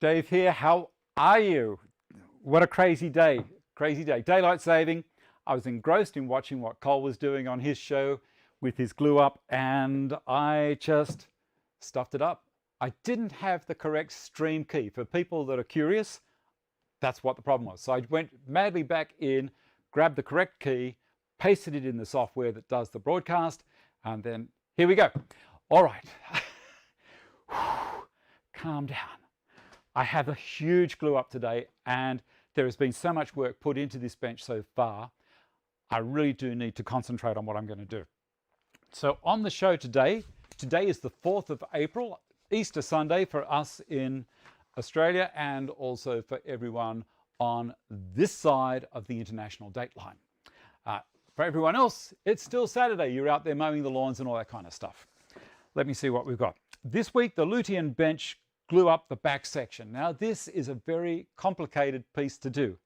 Dave here. How are you? What a crazy day. Crazy day. Daylight saving. I was engrossed in watching what Cole was doing on his show with his glue up, and I just stuffed it up. I didn't have the correct stream key. For people that are curious, that's what the problem was. So I went madly back in, grabbed the correct key, pasted it in the software that does the broadcast, and then here we go. All right. Calm down. I have a huge glue up today, and there has been so much work put into this bench so far. I really do need to concentrate on what I'm going to do. So on the show today is the 4th of April, Easter Sunday for us in Australia, and also for everyone on this side of the international date line. For everyone else, it's still Saturday. You're out there mowing the lawns and all that kind of stuff. Let me see what we've got. This week, the Lutyen bench glue up the back section. Now, this is a very complicated piece to do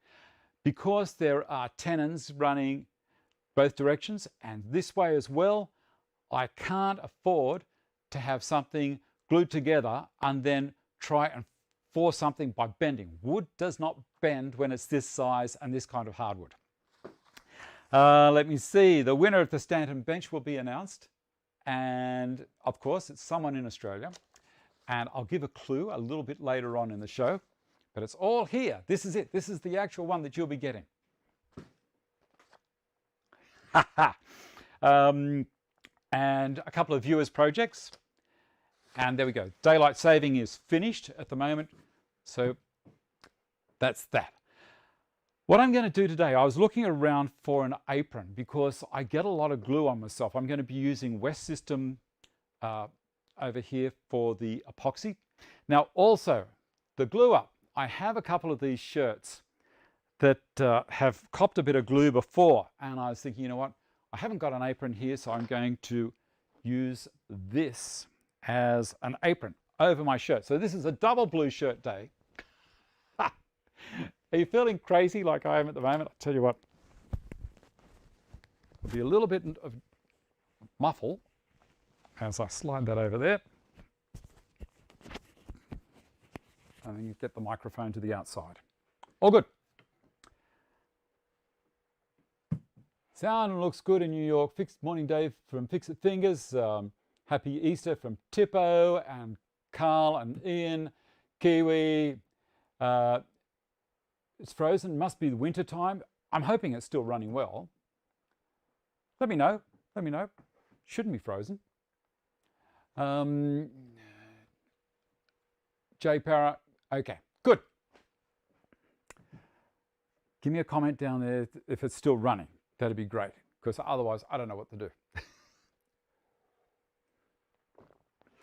because there are tenons running both directions and this way as well. I can't afford to have something glued together and then try and force something by bending. Wood does not bend when it's this size and this kind of hardwood. Let me see. The winner of the Stanton bench will be announced. And of course, it's someone in Australia. And I'll give a clue a little bit later on in the show. But it's all here. This is it. This is the actual one that you'll be getting. And a couple of viewers' projects. And there we go. Daylight saving is finished at the moment. So that's that. What I'm going to do today, I was looking around for an apron because I get a lot of glue on myself. I'm going to be using West System over here for the epoxy. Now also, the glue up. I have a couple of these shirts that have copped a bit of glue before, and I was thinking, you know what, I haven't got an apron here, so I'm going to use this as an apron over my shirt. So this is a double blue shirt day. Are you feeling crazy like I am at the moment? I'll tell you what, there'll be a little bit of muffle as I slide that over there. And then you get the microphone to the outside. All good. Sound looks good in New York. Morning Dave from Fix It Fingers. Happy Easter from Tippo and Carl and Ian. Kiwi. It's frozen, must be the winter time. I'm hoping it's still running well. Let me know, let me know. Shouldn't be frozen. J Parra, okay, good. Give me a comment down there if it's still running. That'd be great, because otherwise I don't know what to do.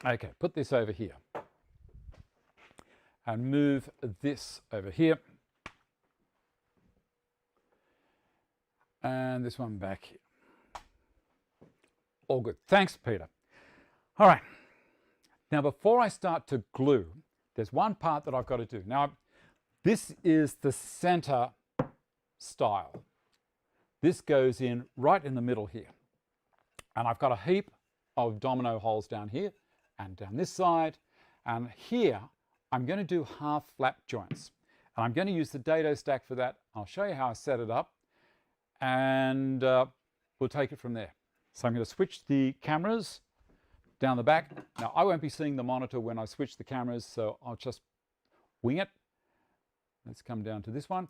Okay, put this over here. And move this over here. And this one back here. All good. Thanks, Peter. All right. Now, before I start to glue, there's one part that I've got to do. Now, this is the center style. This goes in right in the middle here. And I've got a heap of domino holes down here and down this side. And here, I'm going to do half flap joints. And I'm going to use the dado stack for that. I'll show you how I set it up. And we'll take it from there. So I'm going to switch the cameras down the back. Now, I won't be seeing the monitor when I switch the cameras, so I'll just wing it. Let's come down to this one.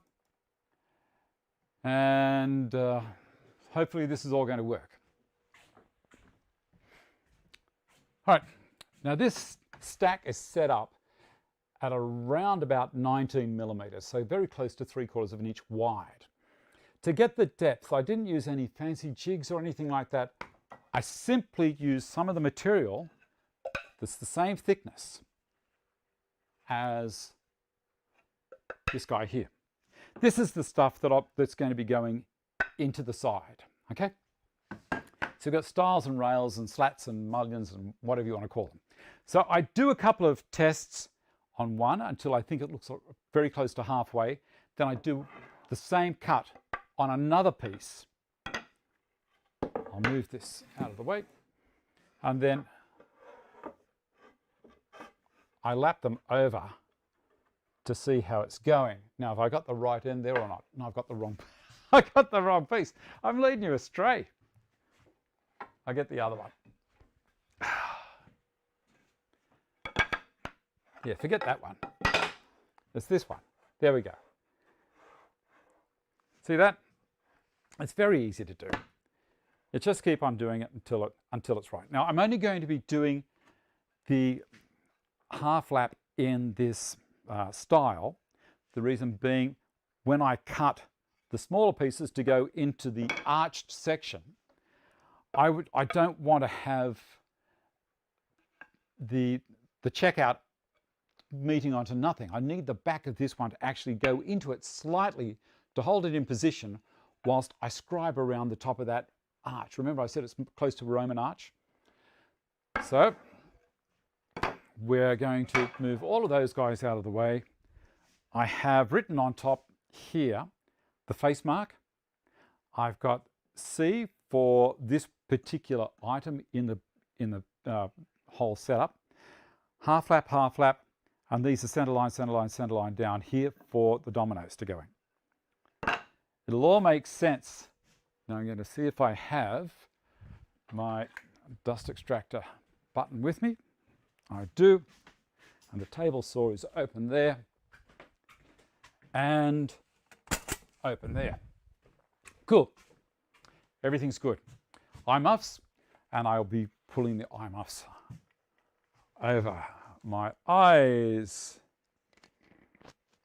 And hopefully this is all going to work. All right. Now, this stack is set up at around about 19 millimeters, so very close to 3/4 of an inch wide. To get the depth, I didn't use any fancy jigs or anything like that. I simply used some of the material that's the same thickness as this guy here. This is the stuff that's going to be going into the side, okay? So you've got stiles and rails and slats and mullions and whatever you want to call them. So I do a couple of tests on one until I think it looks very close to halfway. Then I do the same cut on another piece. I'll move this out of the way. And then I lap them over to see how it's going. Now, have I got the right end there or not? No, I've got the wrong, I got the wrong piece. I'm leading you astray. I get the other one. Yeah, forget that one. It's this one. There we go. See that? It's very easy to do. You just keep on doing it until it's right. Now, I'm only going to be doing the half lap in this style. The reason being, when I cut the smaller pieces to go into the arched section, I don't want to have the checkout meeting onto nothing. I need the back of this one to actually go into it slightly to hold it in position whilst I scribe around the top of that arch. Remember I said it's close to a Roman arch? So we're going to move all of those guys out of the way. I have written on top here the face mark. I've got C for this particular item in the whole setup. Half lap, and these are centre line down here for the dominoes to go in. It'll all make sense. Now I'm going to see if I have my dust extractor button with me. I do. And the table saw is open there and open there. Cool. Everything's good. Eye muffs, and I'll be pulling the eye muffs over my eyes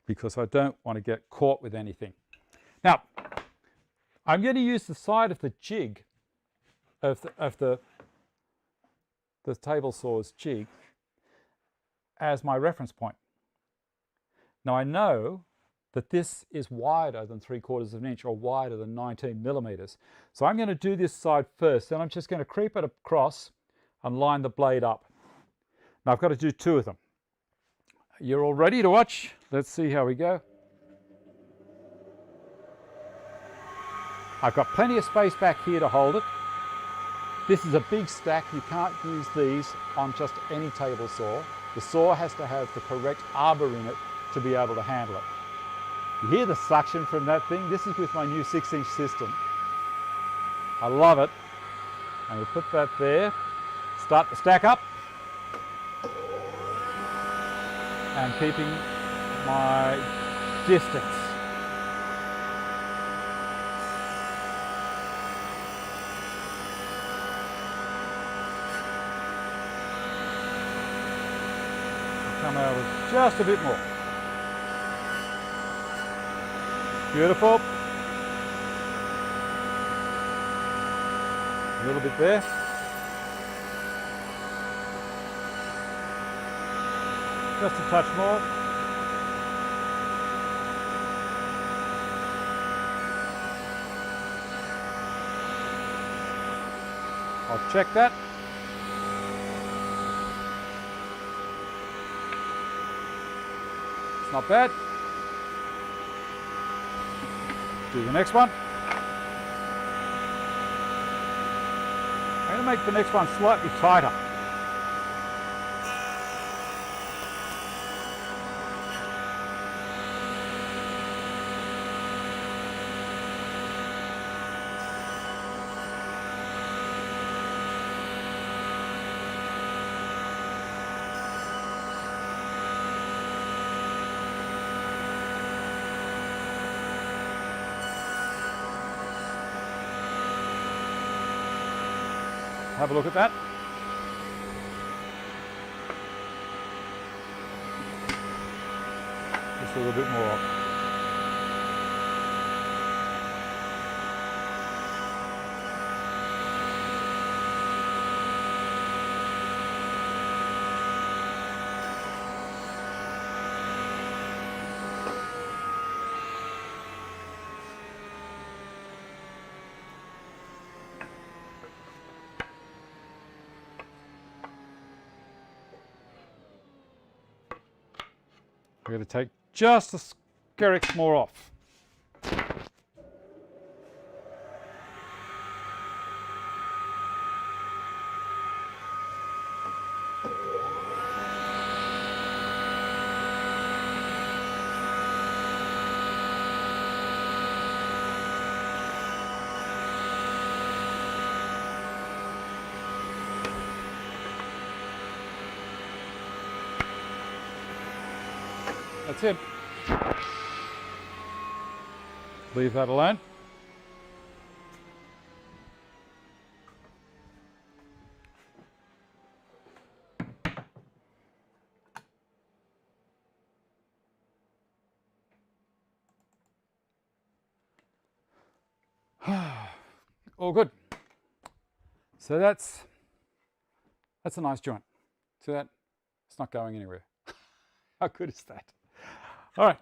because I don't want to get caught with anything. Now, I'm going to use the side of the jig of the table saw's jig as my reference point. Now I know that this is wider than 3/4 of an inch or wider than 19 millimeters. So I'm going to do this side first, then I'm just going to creep it across and line the blade up. Now I've got to do two of them. You're all ready to watch? Let's see how we go. I've got plenty of space back here to hold it. This is a big stack. You can't use these on just any table saw. The saw has to have the correct arbor in it to be able to handle it. You hear the suction from that thing? This is with my new 6-inch system. I love it. And we put that there. Start to stack up. And keeping my distance. Come over just a bit more. Beautiful. A little bit there. Just a touch more. I'll check that. It's not bad. Do the next one. I'm going to make the next one slightly tighter. Have a look at that. Just a little bit more. We're going to take just the skerricks more off. That's it. Leave that alone. All good. So that's a nice joint. See that? It's not going anywhere. How good is that? All right.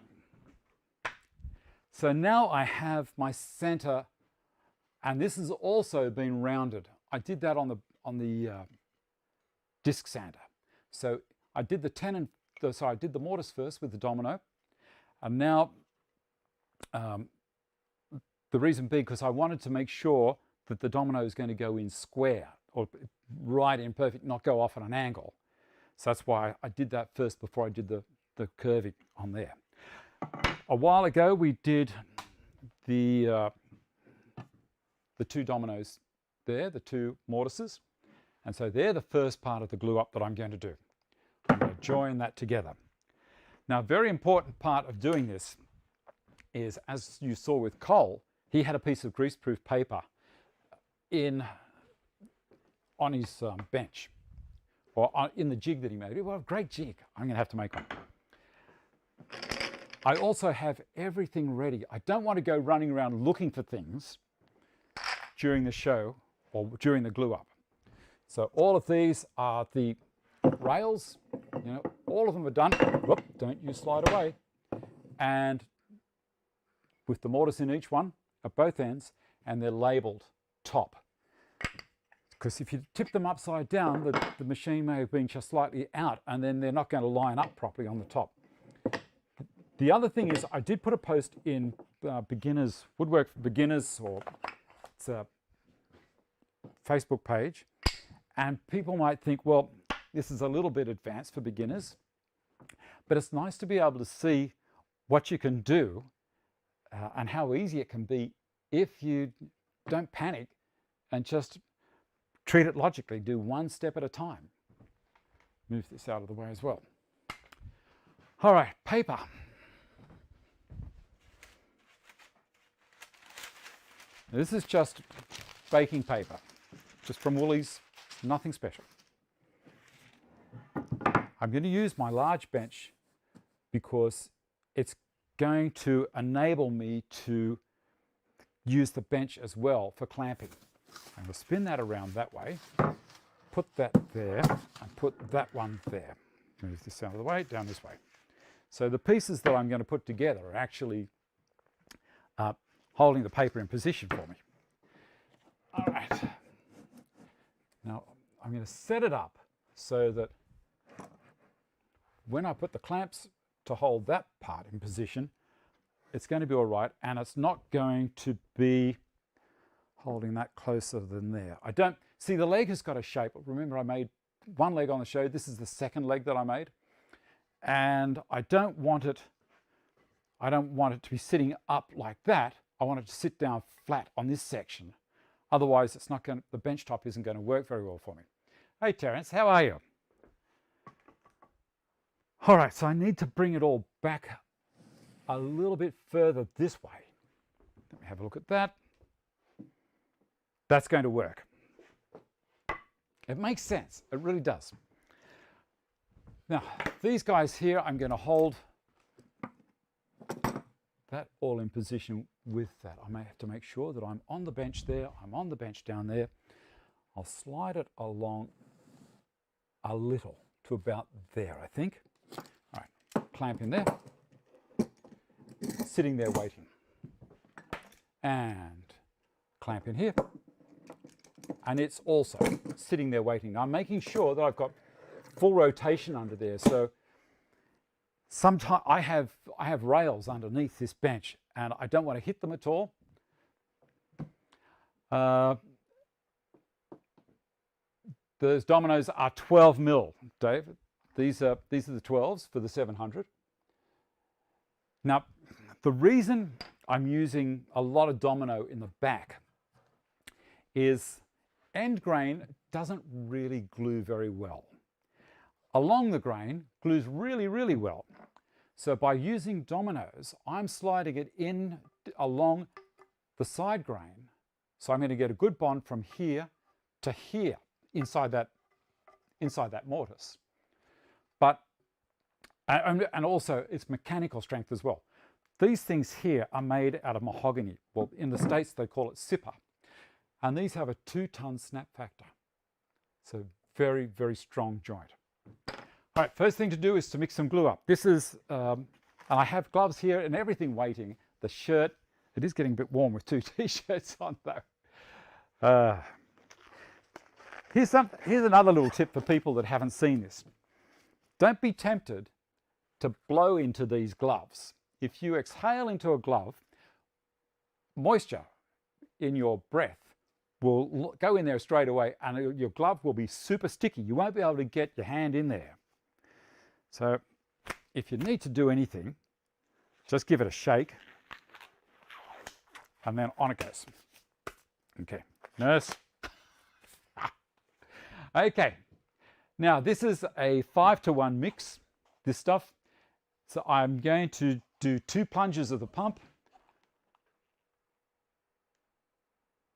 So now I have my center, and this has also been rounded. I did that on the disc sander. So I did the tenon. I did the mortise first with the domino, and now the reason being because I wanted to make sure that the domino is going to go in square or right in perfect, not go off at an angle. So that's why I did that first before I did the curving on there. A while ago we did the two dominoes there, the two mortises, and so they're the first part of the glue up that I'm going to do. I'm going to join that together. Now, a very important part of doing this is, as you saw with Cole, he had a piece of greaseproof paper on his bench, or in the jig that he made. Well, a great jig. I'm going to have to make one. I also have everything ready. I don't want to go running around looking for things during the show or during the glue up. So all of these are the rails. You know, all of them are done. Whoop, don't you slide away. And with the mortise in each one at both ends, and they're labeled top. Because if you tip them upside down, the machine may have been just slightly out, and then they're not going to line up properly on the top. The other thing is, I did put a post in Beginners, Woodwork for Beginners, or it's a Facebook page, and people might think, well, this is a little bit advanced for beginners, but it's nice to be able to see what you can do and how easy it can be if you don't panic and just treat it logically, do one step at a time. Move this out of the way as well. All right, paper. This is just baking paper, just from Woolies, nothing special. I'm going to use my large bench because it's going to enable me to use the bench as well for clamping. I'm going to spin that around that way, put that there, and put that one there. Move this out of the way, down this way. So the pieces that I'm going to put together are actually holding the paper in position for me. All right. Now I'm going to set it up so that when I put the clamps to hold that part in position, it's going to be all right, and it's not going to be holding that closer than there. I don't see the leg has got a shape. Remember, I made one leg on the show. This is the second leg that I made, and I don't want it to be sitting up like that. I want it to sit down flat on this section. Otherwise, it's not going. The bench top isn't going to work very well for me. Hey, Terence, how are you? All right, so I need to bring it all back a little bit further this way. Let me have a look at that. That's going to work. It makes sense. It really does. Now, these guys here, I'm going to hold that all in position with that. I may have to make sure that I'm on the bench there, I'm on the bench down there. I'll slide it along a little to about there, I think. All right, clamp in there, sitting there waiting. And clamp in here. And it's also sitting there waiting. I'm making sure that I've got full rotation under there. So sometimes I have rails underneath this bench, and I don't want to hit them at all. Those dominoes are 12 mil, David. These are the 12s for the 700. Now, the reason I'm using a lot of domino in the back is end grain doesn't really glue very well. Along the grain glues really, really well. So by using dominoes, I'm sliding it in along the side grain. So I'm going to get a good bond from here to here inside that mortise. But, and also it's mechanical strength as well. These things here are made out of mahogany. Well, in the States they call it sipper. And these have a 2-ton snap factor. So very, very strong joint. All right, first thing to do is to mix some glue up. This is, and I have gloves here and everything waiting. The shirt, it is getting a bit warm with 2 t-shirts on though. Here's another little tip for people that haven't seen this. Don't be tempted to blow into these gloves. If you exhale into a glove, moisture in your breath will go in there straight away and your glove will be super sticky. You won't be able to get your hand in there. So if you need to do anything, just give it a shake and then on it goes. Okay, nurse. Okay, now this is a 5-to-1 mix, this stuff. So I'm going to do 2 plunges of the pump.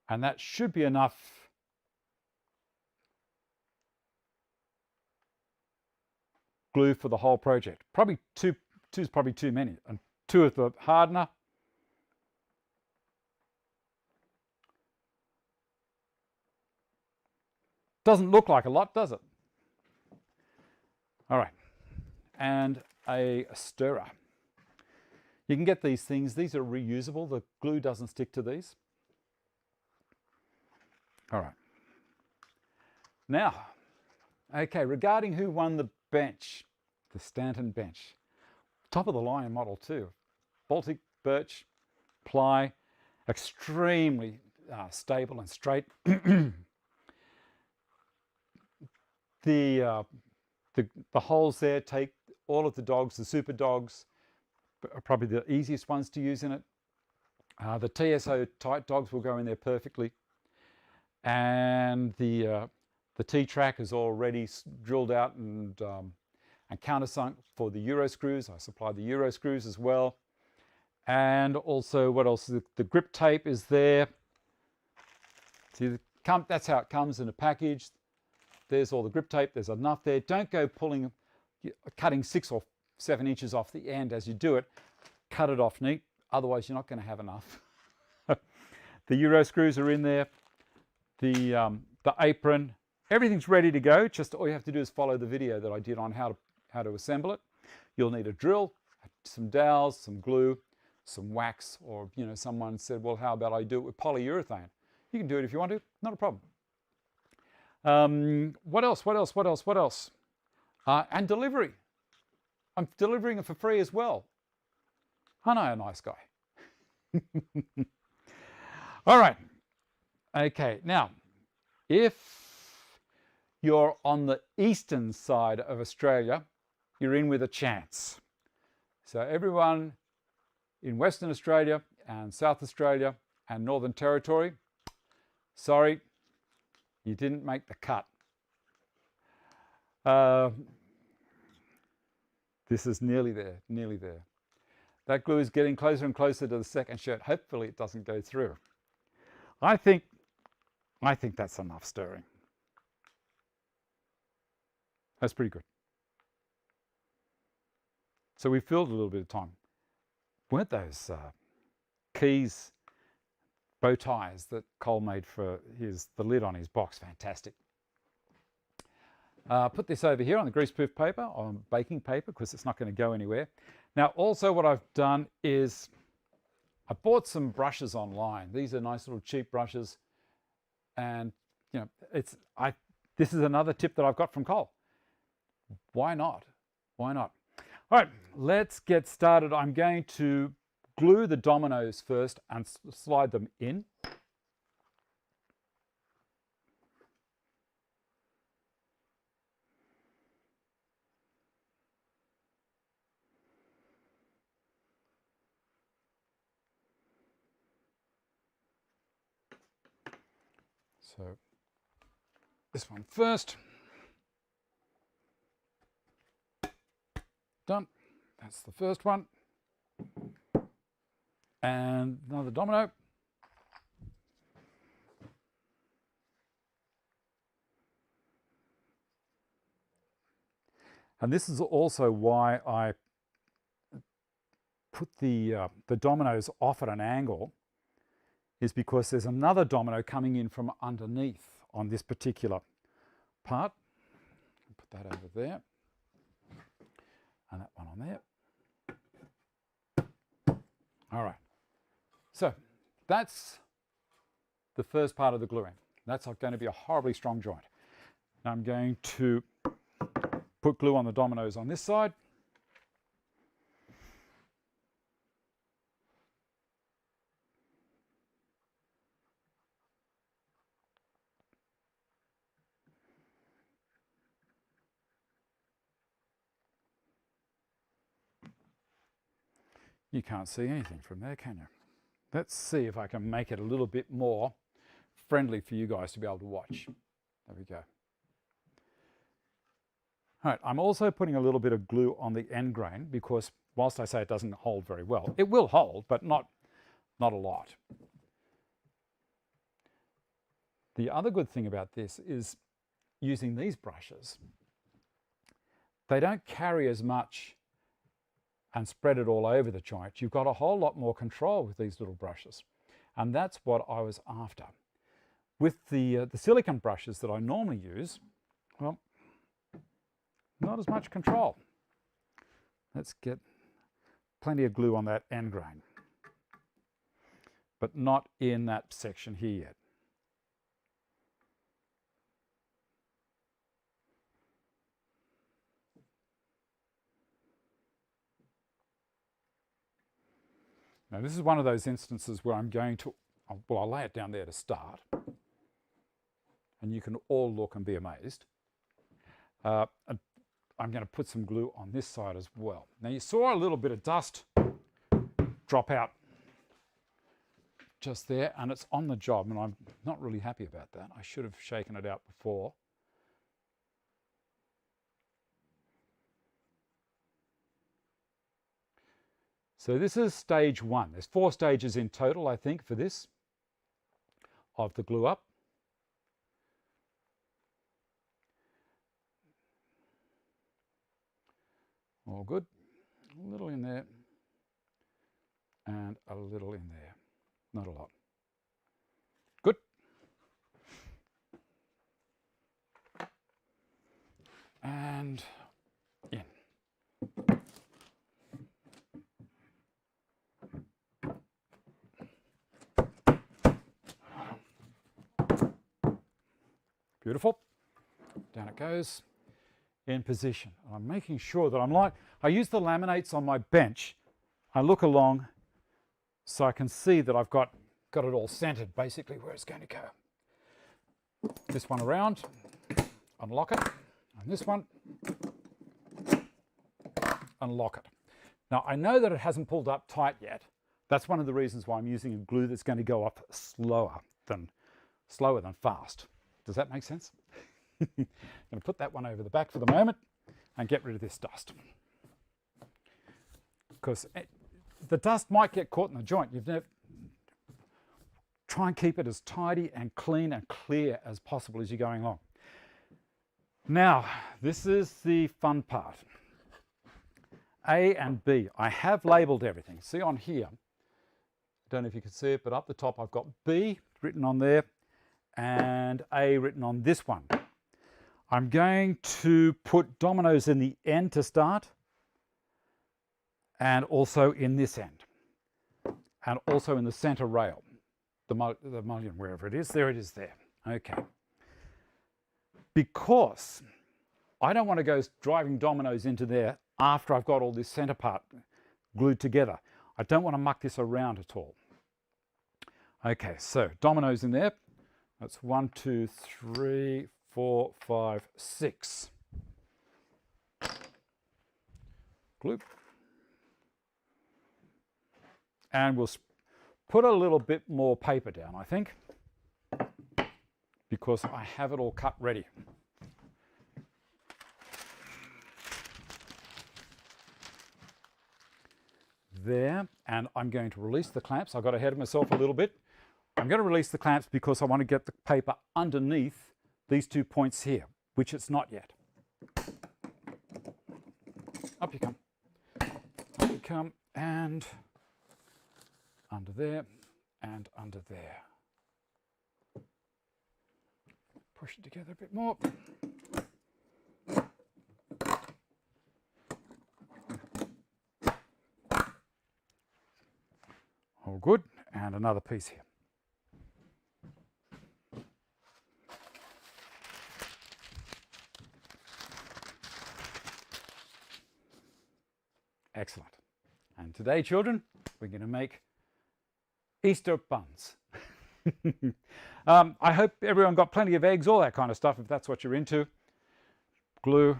And that should be enough glue for the whole project. Probably two is probably too many. And 2 of the hardener. Doesn't look like a lot, does it? All right. And a stirrer. You can get these things. These are reusable. The glue doesn't stick to these. All right. Now, okay, regarding who won the bench, the Stanton bench, top of the line model too. Baltic birch, ply, extremely stable and straight. The holes there take all of the dogs, the super dogs, are probably the easiest ones to use in it. The TSO tight dogs will go in there perfectly. And the T-track is already drilled out and countersunk for the Euro screws. I supply the Euro screws as well. And also, what else? The grip tape is there. See, that's how it comes in a package. There's all the grip tape. There's enough there. Don't go cutting 6 or 7 inches off the end as you do it. Cut it off neat. Otherwise, you're not going to have enough. The Euro screws are in there. The apron, everything's ready to go. Just all you have to do is follow the video that I did on how to assemble it. You'll need a drill, some dowels, some glue, some wax, or someone said, well, how about I do it with polyurethane? You can do it if you want to, not a problem. What else? And delivery. I'm delivering it for free as well. Aren't I a nice guy? All right. Okay, now, if you're on the eastern side of Australia, you're in with a chance. So everyone in Western Australia and South Australia and Northern Territory, sorry, you didn't make the cut. This is nearly there, nearly there. That glue is getting closer and closer to the second shirt. Hopefully it doesn't go through. I think that's enough stirring. That's pretty good. So we filled a little bit of time. Weren't those keys, bow ties that Cole made for the lid on his box fantastic? Put this over here on the greaseproof paper, on baking paper, because it's not going to go anywhere. Now also what I've done is I bought some brushes online. These are nice little cheap brushes. And this is another tip that I've got from Cole. Why not? Why not? All right, let's get started. I'm going to glue the dominoes first and slide them in. So this one first. Done. That's the first one. And another domino. And this is also why I put the dominoes off at an angle, is because there's another domino coming in from underneath on this particular part. Put that over there. And that one on there. All right. So that's the first part of the gluing. That's going to be a horribly strong joint. Now I'm going to put glue on the dominoes on this side. You can't see anything from there, can you? Let's see if I can make it a little bit more friendly for you guys to be able to watch. There we go. All right, I'm also putting a little bit of glue on the end grain because whilst I say it doesn't hold very well, it will hold, but not a lot. The other good thing about this is using these brushes, they don't carry as much and spread it all over the joint. You've got a whole lot more control with these little brushes. And that's what I was after. With the silicone brushes that I normally use, well, not as much control. Let's get plenty of glue on that end grain, but not in that section here yet. Now this is one of those instances where I'm going to, well, I'll lay it down there to start, and you can all look and be amazed. And I'm going to put some glue on this side as well. Now you saw a little bit of dust drop out just there, and it's on the job, and I'm not really happy about that. I should have shaken it out before. So this is stage one. There's 4 stages in total, I think, for this, of the glue up. All good. A little in there and a little in there. Not a lot. Good. And in. Beautiful. Down it goes. In position. I'm making sure that I use the laminates on my bench. I look along so I can see that I've got it all centered basically where it's going to go. This one around, unlock it, and this one, unlock it. Now I know that it hasn't pulled up tight yet. That's one of the reasons why I'm using a glue that's going to go up slower than fast. Does that make sense? I'm going to put that one over the back for the moment and get rid of this dust. Because the dust might get caught in the joint. Try and keep it as tidy and clean and clear as possible as you're going along. Now, this is the fun part. A and B. I have labelled everything. See on here, I don't know if you can see it, but up the top I've got B written on there and A written on this one. I'm going to put dominoes in the end to start, and also in this end, and also in the center rail, the mullion, wherever it is. There it is there. Okay. Because I don't want to go driving dominoes into there after I've got all this center part glued together. I don't want to muck this around at all. Okay, so dominoes in there. That's 1, 2, 3, 4, 5, 6. Glue. And we'll put a little bit more paper down, I think, because I have it all cut ready. there, and I'm going to release the clamps. I got ahead of myself a little bit. I'm going to release the clamps because I want to get the paper underneath these 2 points here, which it's not yet. Up you come. Up you come, and under there, and under there. Push it together a bit more. All good, and another piece here. Excellent. And today, children, we're going to make Easter buns. I hope everyone got plenty of eggs, all that kind of stuff, if that's what you're into. Glue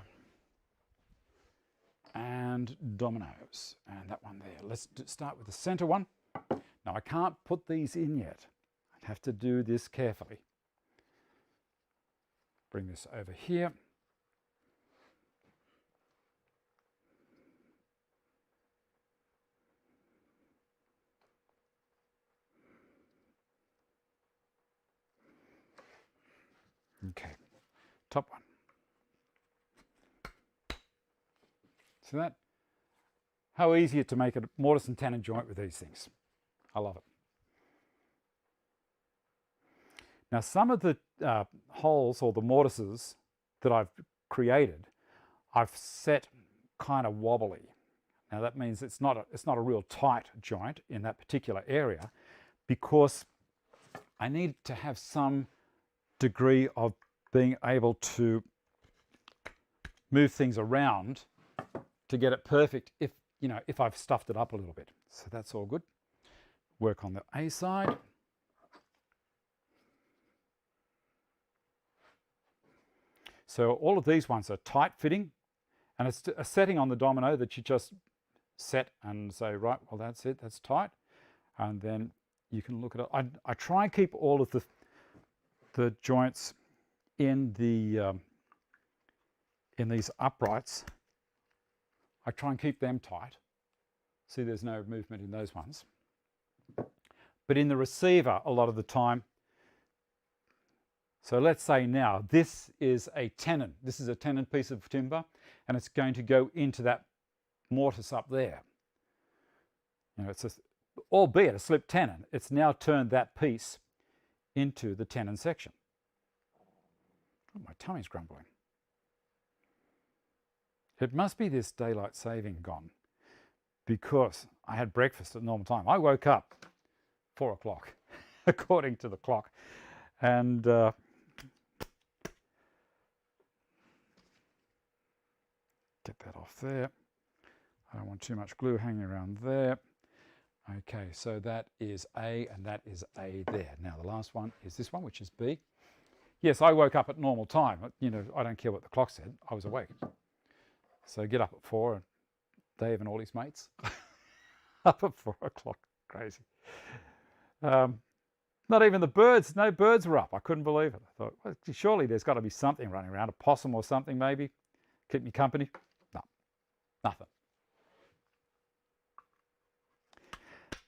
and dominoes, and that one there. Let's start with the center one. Now I can't put these in yet. I have to do this carefully. Bring this over here. Okay, top one. See that? How easy it to make a mortise and tenon joint with these things. I love it. Now some of the holes or the mortises that I've created, I've set kind of wobbly. Now that means it's not a real tight joint in that particular area, because I need to have some degree of being able to move things around to get it perfect if I've stuffed it up a little bit. So that's all good. Work on the A side. So all of these ones are tight fitting, and it's a setting on the domino that you just set and say, right, well that's it, that's tight, and then you can look at it. I try and keep all of the joints in the in these uprights. I try and keep them tight. See, there's no movement in those ones. But in the receiver, a lot of the time, so let's say now this is a tenon. This is a tenon piece of timber, and it's going to go into that mortise up there. It's albeit a slip tenon, it's now turned that piece into the tenon section. Oh, my tummy's grumbling. It must be this daylight saving gone, because I had breakfast at normal time. I woke up 4 o'clock, according to the clock, and get that off there. I don't want too much glue hanging around there. Okay, so that is A and that is A there. Now the last one is this one, which is B. Yes, I woke up at normal time. I don't care what the clock said. I was awake. So get up at 4, and Dave and all his mates up at 4 o'clock. Crazy. Not even the birds, no birds were up. I couldn't believe it. I thought, well, surely there's got to be something running around, a possum or something maybe, keep me company. No, nothing.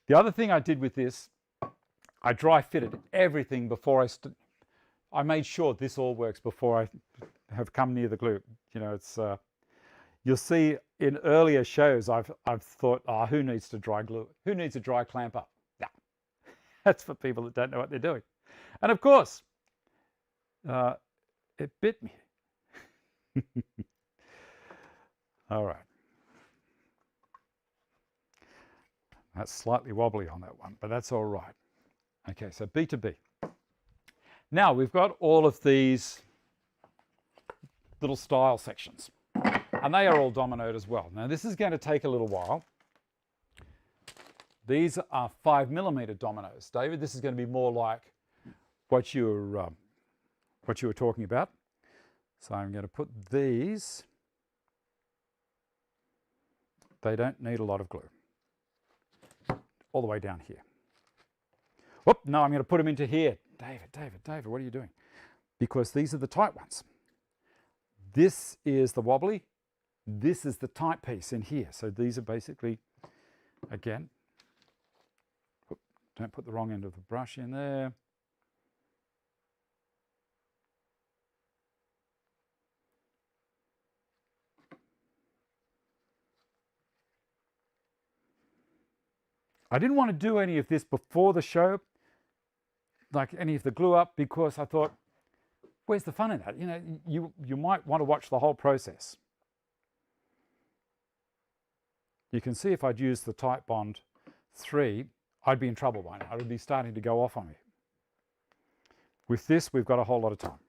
The other thing I did with this, I dry fitted everything before I made sure this all works before I have come near the glue. It's you'll see in earlier shows I've thought, oh, who needs to dry glue? Who needs a dry clamp up? No, that's for people that don't know what they're doing. And of course, it bit me. All right. That's slightly wobbly on that one, but that's all right. Okay, so B to B. Now we've got all of these little style sections, and they are all dominoed as well. Now this is going to take a little while. These are 5mm dominoes. David, this is going to be more like what you were talking about. So I'm going to put these. They don't need a lot of glue. All the way down here. Whoop, no, I'm going to put them into here. David, what are you doing? Because these are the tight ones. This is the wobbly. This is the tight piece in here. So these are basically Again, don't put the wrong end of the brush in there. I didn't want to do any of this before the show, like any of the glue up, because I thought, where's the fun in that? You know, you might want to watch the whole process. You can see if I'd used the Tight Bond 3, I'd be in trouble by now. It would be starting to go off on me. With this, we've got a whole lot of time.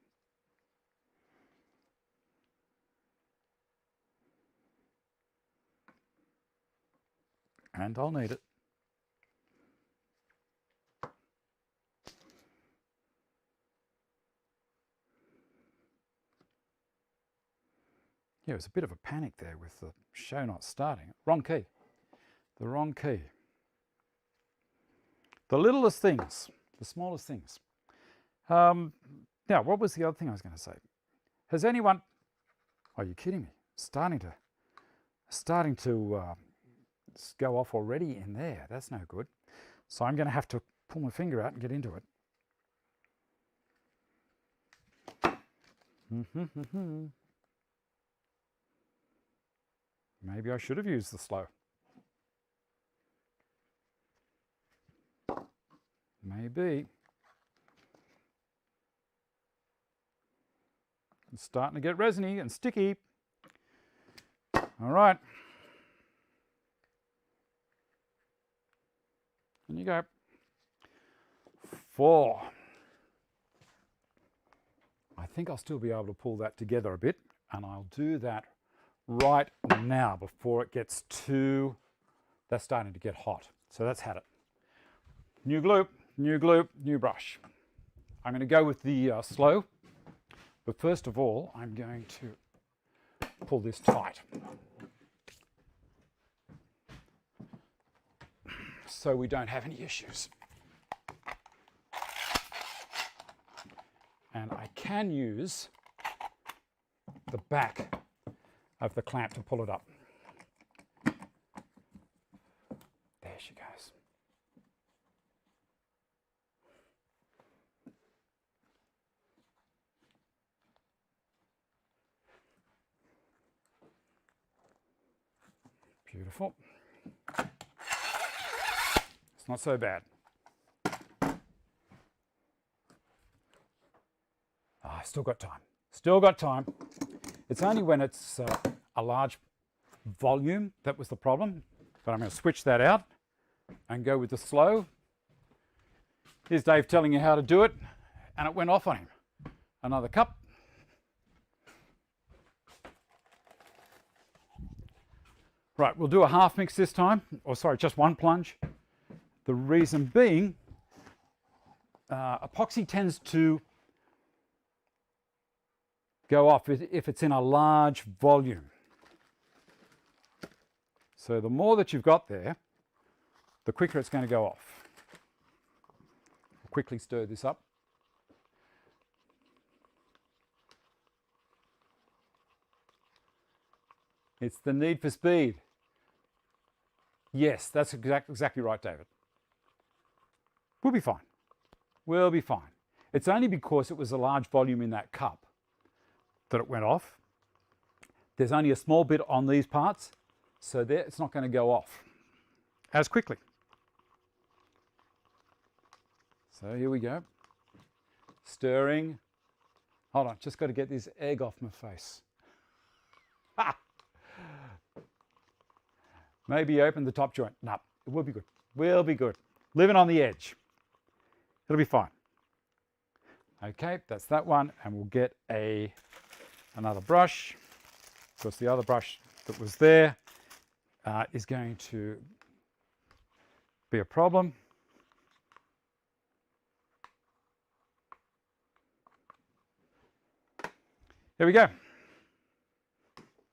And I'll need it. Yeah, it was a bit of a panic there with the show not starting. Wrong key. The wrong key. The littlest things, the smallest things. Now, what was the other thing I was going to say? Has anyone... Are you kidding me? Starting to go off already in there. That's no good. So I'm going to have to pull my finger out and get into it. Maybe I should have used the slow. Maybe. It's starting to get resiny and sticky. All right. And you go. 4. I think I'll still be able to pull that together a bit, and I'll do that right now before it gets too... That's starting to get hot. So that's had it. New glue, new brush. I'm going to go with the slow, but first of all, I'm going to pull this tight. So we don't have any issues. And I can use the back of the clamp to pull it up. There she goes. Beautiful. It's not so bad. Still got time. Still got time. It's only when it's a large volume that was the problem, but I'm going to switch that out and go with the slow. Here's Dave telling you how to do it, and it went off on him. Another cup. Right, we'll do a half mix this time, or sorry, just one plunge. The reason being, epoxy tends to go off if it's in a large volume. So the more that you've got there, the quicker it's going to go off. I'll quickly stir this up. It's the need for speed. Yes, that's exactly right, David. We'll be fine. We'll be fine. It's only because it was a large volume in that cup that it went off. There's only a small bit on these parts, so there it's not going to go off as quickly. So here we go. Stirring. Hold on, just got to get this egg off my face. Ha! Maybe open the top joint. No, it will be good. We'll be good. Living on the edge. It'll be fine. Okay, that's that one, and we'll get another brush. Of course, the other brush that was there is going to be a problem. Here we go.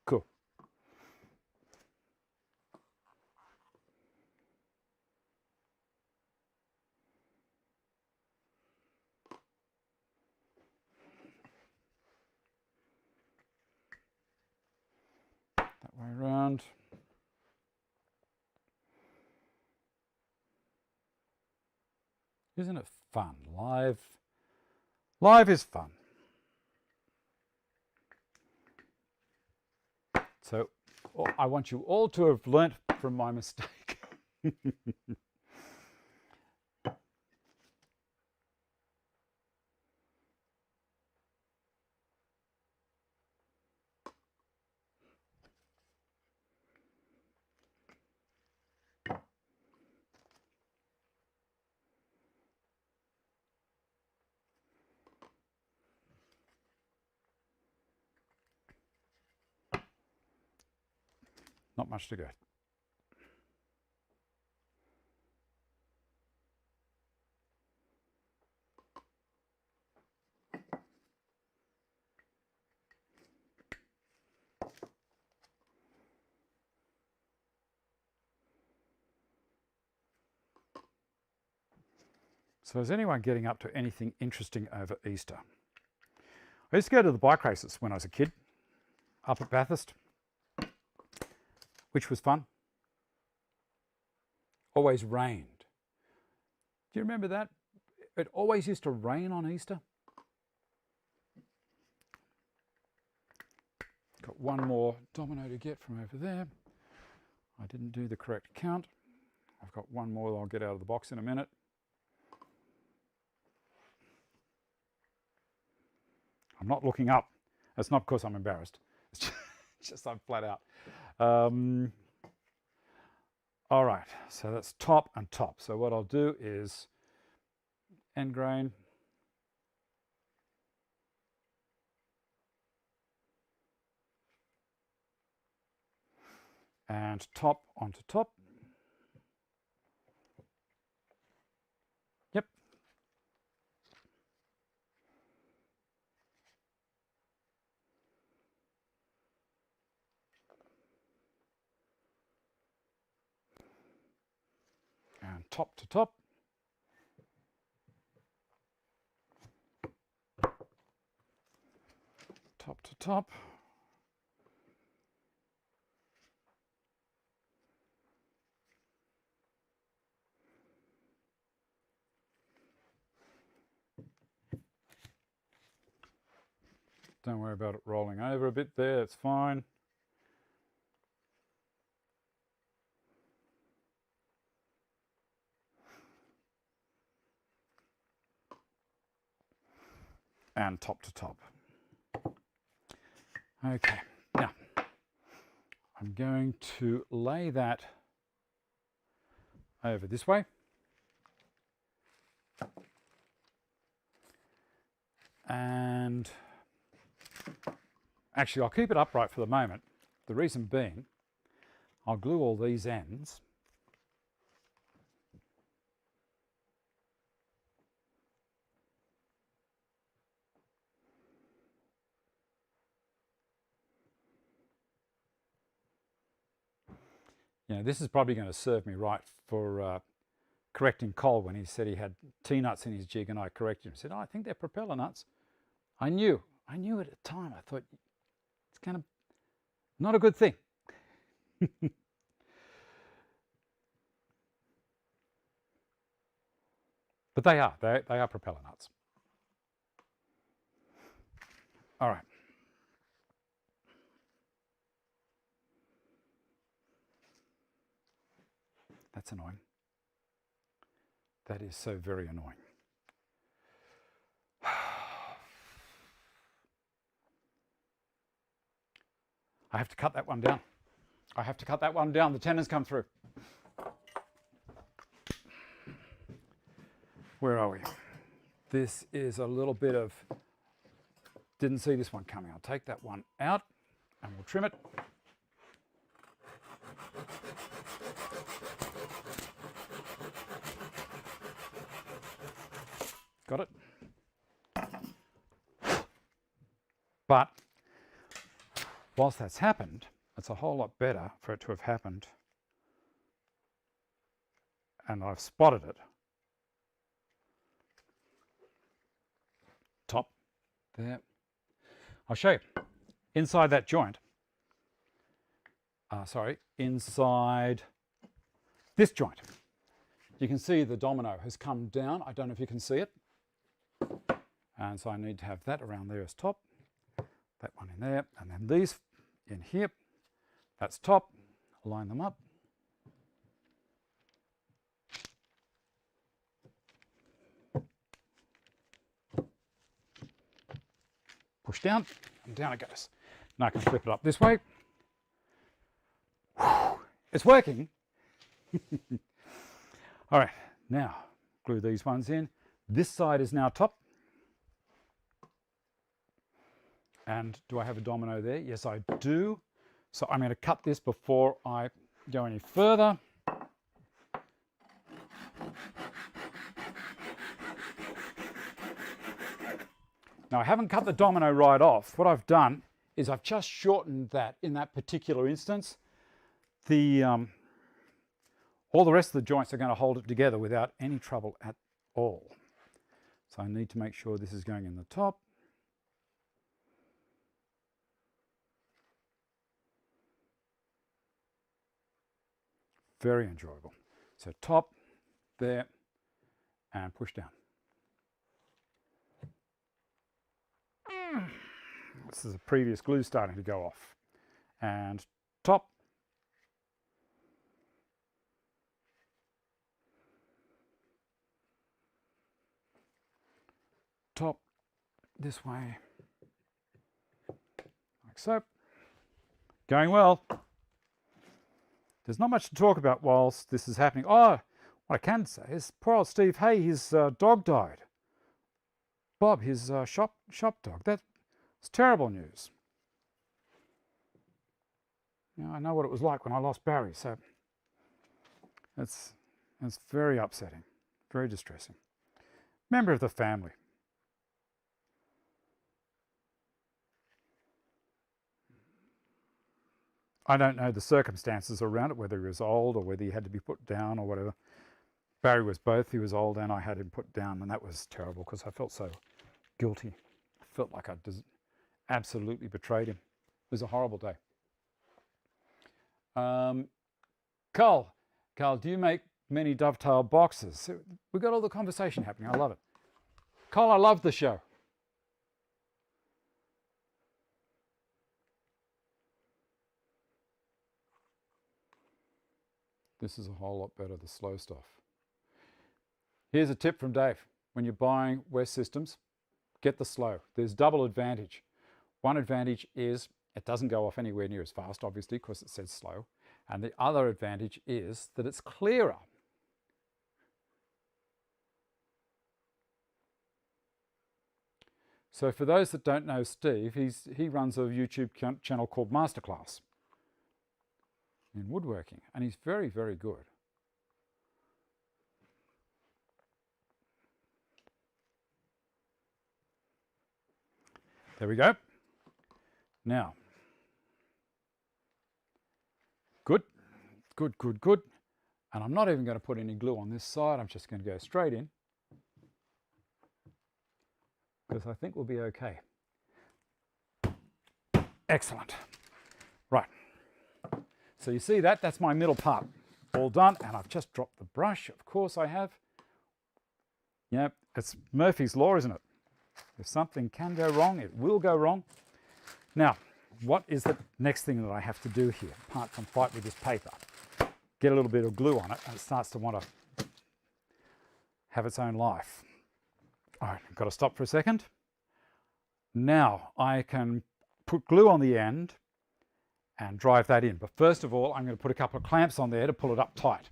Cool. That way around. Isn't it fun? Live is fun. So I want you all to have learnt from my mistake. Not much to go. So is anyone getting up to anything interesting over Easter? I used to go to the bike races when I was a kid, up at Bathurst, which was fun. Always rained. Do you remember that? It always used to rain on Easter. Got one more domino to get from over there. I didn't do the correct count. I've got one more that I'll get out of the box in a minute. I'm not looking up. That's not because I'm embarrassed. It's just I'm flat out. All right, so that's top and top. So what I'll do is end grain. And top onto top. Yep. And top to top. Top to top. Don't worry about it rolling over a bit there, it's fine. And top to top. Okay, now I'm going to lay that over this way. And actually I'll keep it upright for the moment. The reason being, I'll glue all these ends. You know, this is probably going to serve me right for correcting Cole when he said he had T-nuts in his jig, and I corrected him. I said, oh, I think they're propeller nuts. I knew it at the time. I thought it's kind of not a good thing. But they are propeller nuts. All right. That's annoying. That is so very annoying. I have to cut that one down. I have to cut that one down. The tendons come through. Where are we? This is a little bit of, didn't see this one coming. I'll take that one out and we'll trim it. Got it? But whilst that's happened, it's a whole lot better for it to have happened and I've spotted it. Top there. I'll show you. Inside that joint, inside this joint, you can see the domino has come down. I don't know if you can see it. And so I need to have that around there as top, that one in there, and then these in here. That's top. Line them up. Push down, and down it goes. Now I can flip it up this way. Whew, it's working. All right, now glue these ones in. This side is now top. And do I have a domino there? Yes, I do. So I'm going to cut this before I go any further. Now I haven't cut the domino right off. What I've done is I've just shortened that in that particular instance. All the rest of the joints are going to hold it together without any trouble at all. So I need to make sure this is going in the top. Very enjoyable. So top, there, and push down. This is the previous glue starting to go off. And top. Top this way, like so. Going well. There's not much to talk about whilst this is happening. Oh, what I can say is poor old Steve Hay, his dog died. Bob, his shop dog. That's terrible news. You know, I know what it was like when I lost Barry, so it's very upsetting, very distressing. Member of the family. I don't know the circumstances around it, whether he was old or whether he had to be put down or whatever. Barry was both. He was old and I had him put down, and that was terrible because I felt so guilty. I felt like I absolutely betrayed him. It was a horrible day. Carl, do you make many dovetail boxes? We've got all the conversation happening. I love it. Carl, I love the show. This is a whole lot better, the slow stuff. Here's a tip from Dave. When you're buying West Systems, get the slow. There's double advantage. One advantage is it doesn't go off anywhere near as fast, obviously, because it says slow. And the other advantage is that it's clearer. So for those that don't know Steve, he runs a YouTube channel called Masterclass in woodworking, and he's very, very good. There we go. Now, good. And I'm not even going to put any glue on this side. I'm just going to go straight in because I think we'll be okay. Excellent. Right. So you see that's my middle part all done, and I've just dropped the brush. Of course I have. Yeah, it's Murphy's Law, isn't it? If something can go wrong, it will go wrong. Now, what is the next thing that I have to do here, apart from fight with this paper? Get a little bit of glue on it, and it starts to want to have its own life. All right, I've got to stop for a second. Now I can put glue on the end and drive that in. But first of all, I'm going to put a couple of clamps on there to pull it up tight.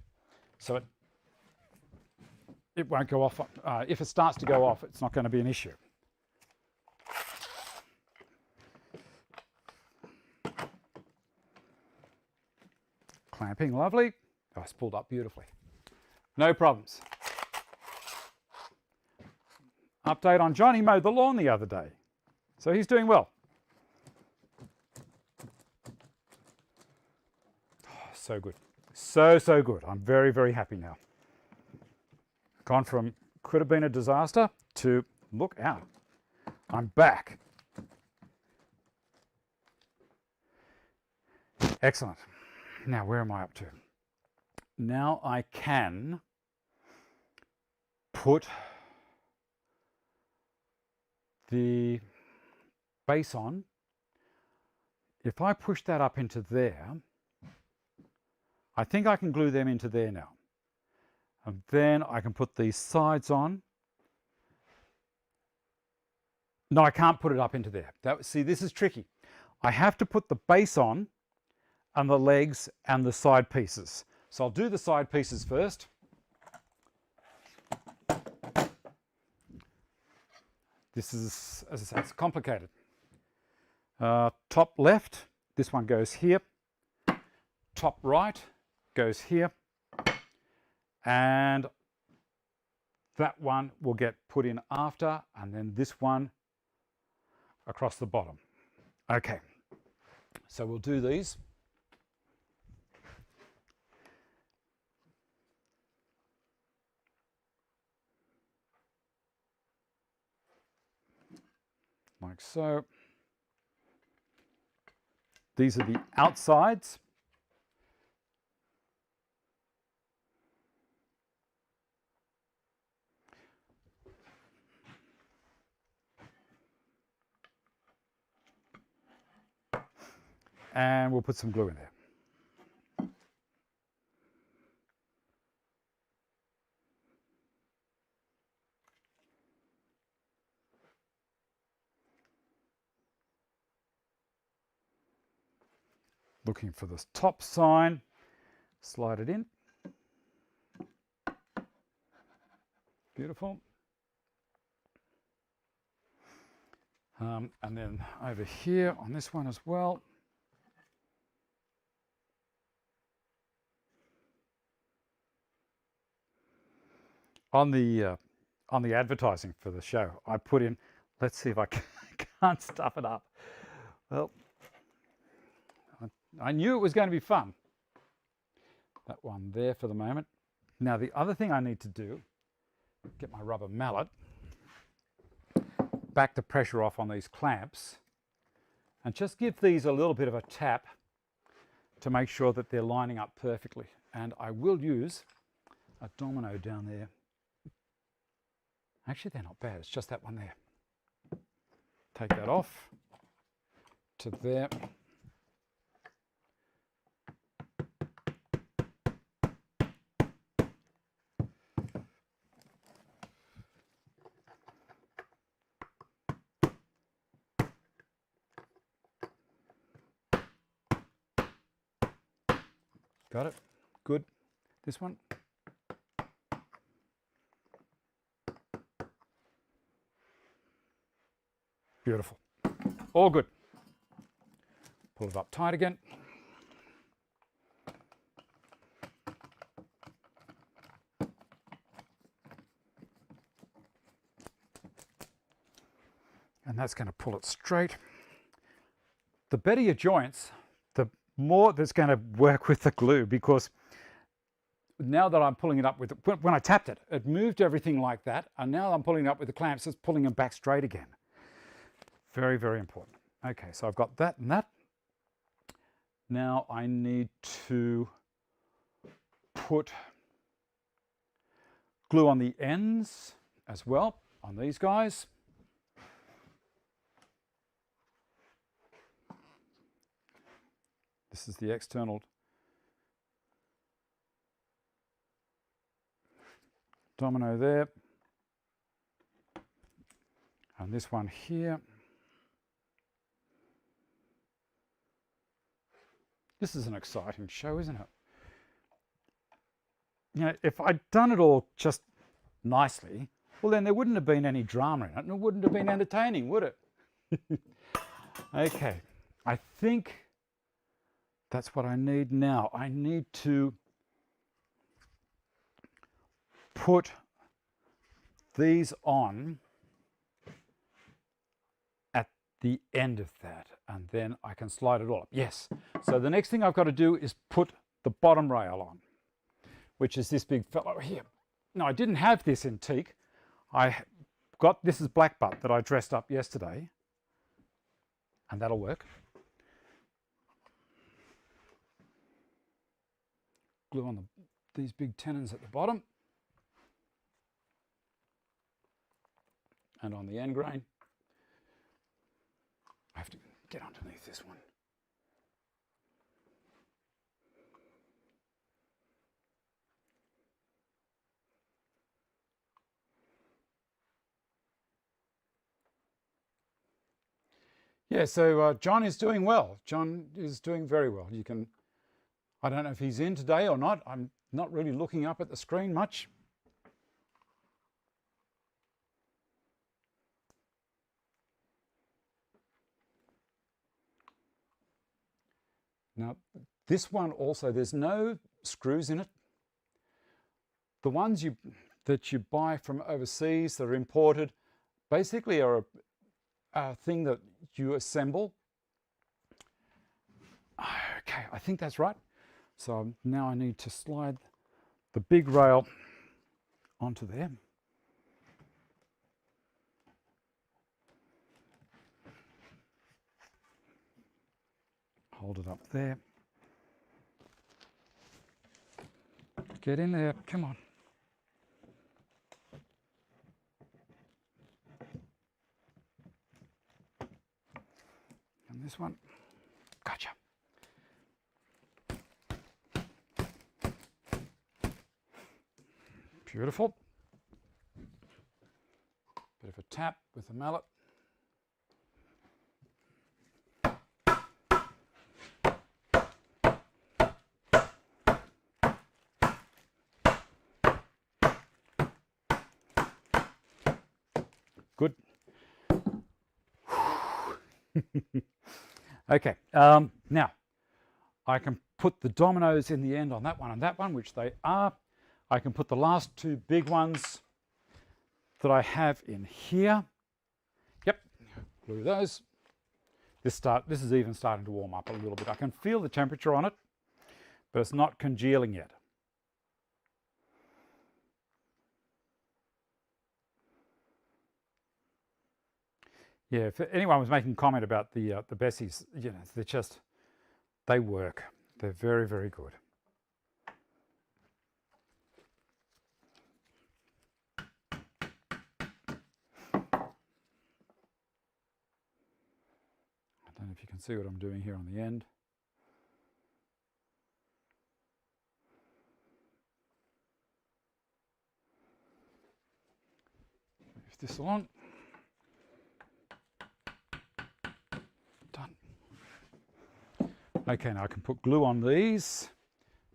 So it won't go off. If it starts to go off, it's not going to be an issue. Clamping, lovely. Oh, it's pulled up beautifully. No problems. Update on John, he mowed the lawn the other day. So he's doing well. So good. So good. I'm very, very happy now. Gone from could have been a disaster to look out. I'm back. Excellent. Now, where am I up to? Now I can put the base on, if I push that up into there, I think I can glue them into there now. And then I can put these sides on. No, I can't put it up into there. See, this is tricky. I have to put the base on and the legs and the side pieces. So I'll do the side pieces first. This is, as I say, it's complicated. Top left, this one goes here. Top right goes here. And that one will get put in after, and then this one across the bottom. Okay, so we'll do these. Like so. These are the outsides. And we'll put some glue in there. Looking for this top sign, slide it in. Beautiful. And then over here on this one as well. On the advertising for the show, I put in, let's see if I can't stuff it up. Well, I knew it was going to be fun. That one there for the moment. Now the other thing I need to do, get my rubber mallet, back the pressure off on these clamps, and just give these a little bit of a tap to make sure that they're lining up perfectly. And I will use a domino down there. Actually, they're not bad. It's just that one there. Take that off to there. Got it? Good. This one. Beautiful. All good. Pull it up tight again. And that's going to pull it straight. The better your joints, the more that's going to work with the glue, because now that I'm pulling it up with, when I tapped it, it moved everything like that, and now I'm pulling it up with the clamps, it's pulling them back straight again. Very, very important. Okay, so I've got that and that. Now I need to put glue on the ends as well, on these guys. This is the external domino there. And this one here. This is an exciting show, isn't it? You know, if I'd done it all just nicely, well, then there wouldn't have been any drama in it, and it wouldn't have been entertaining, would it? Okay, I think that's what I need now. I need to put these on at the end of that, and then I can slide it all up. Yes. So the next thing I've got to do is put the bottom rail on, which is this big fellow here. Now, I didn't have this in teak. I got, this is black butt that I dressed up yesterday, and that'll work. Glue on these big tenons at the bottom. and on the end grain. I have to get underneath this one. Yeah, so John is doing well. John is doing very well. You can, I don't know if he's in today or not. I'm not really looking up at the screen much. Now, this one also, there's no screws in it. The ones that you buy from overseas that are imported basically are a thing that you assemble. Okay, I think that's right. So now I need to slide the big rail onto there. Hold it up there. Get in there, come on. And this one, gotcha. Beautiful. Bit of a tap with the mallet. Good. Okay, now I can put the dominoes in the end on that one and that one, which they are. I can put the last two big ones that I have in here. Yep, glue those. This is even starting to warm up a little bit. I can feel the temperature on it, but it's not congealing yet. Yeah, if anyone was making comment about the Bessies, you know, they work. They're very, very good. I don't know if you can see what I'm doing here on the end. Move this along. Done. Okay, now I can put glue on these.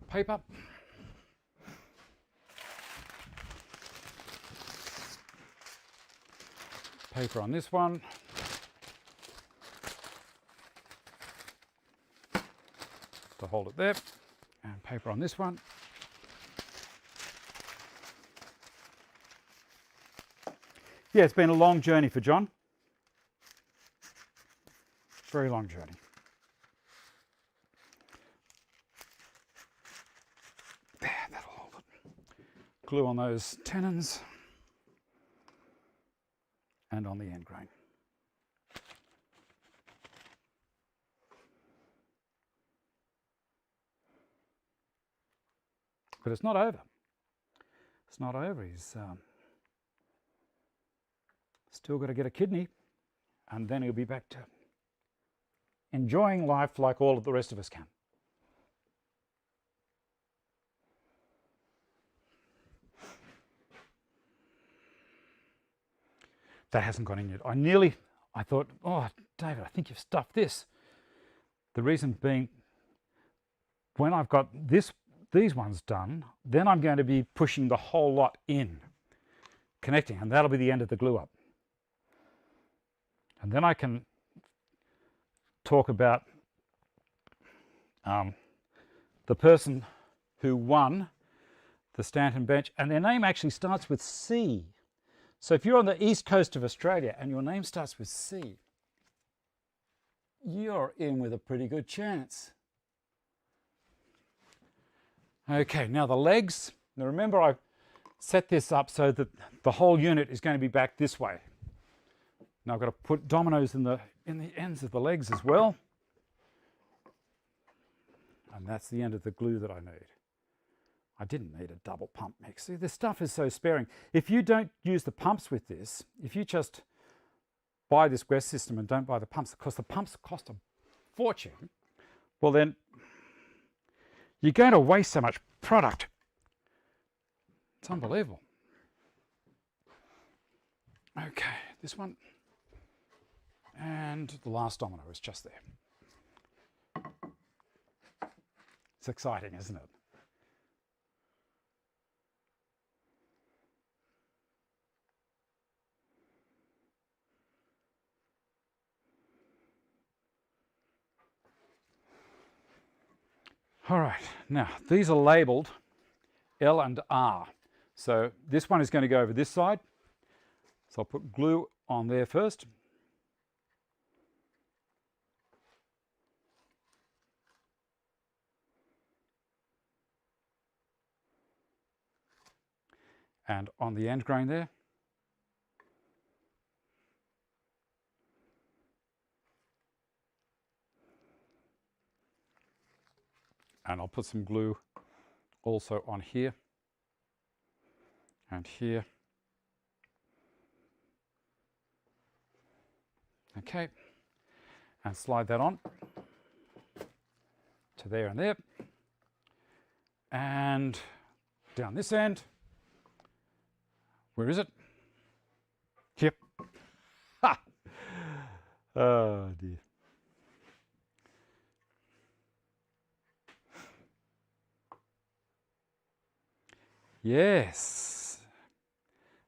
Paper. Paper on this one. To hold it there. And paper on this one. Yeah, it's been a long journey for John. Very long journey. There, that'll hold it. Glue on those tenons and on the end grain. But it's not over. It's not over. He's still got to get a kidney, and then he'll be back to enjoying life like all of the rest of us can. That hasn't gone in yet. I thought, oh, David, I think you've stuffed this. The reason being, when I've got these ones done, then I'm going to be pushing the whole lot in, connecting, and that'll be the end of the glue up. And then I can talk about the person who won the Stanton bench, and their name actually starts with C. So if you're on the east coast of Australia and your name starts with C, you're in with a pretty good chance. Okay, now the legs. Now remember, I set this up so that the whole unit is going to be back this way. Now I've got to put dominoes in the ends of the legs as well. And that's the end of the glue that I need. I didn't need a double pump mix. See, this stuff is so sparing. If you don't use the pumps with this, if you just buy this West system and don't buy the pumps, because the pumps cost a fortune, well then you're going to waste so much product. It's unbelievable. Okay, this one. And the last domino is just there. It's exciting, isn't it? All right, now these are labelled L and R. So this one is going to go over this side. So I'll put glue on there first. And on the end grain there. And I'll put some glue also on here and here. Okay, and slide that on to there and there. And down this end. Where is it? Yep. Ha! Oh dear. Yes,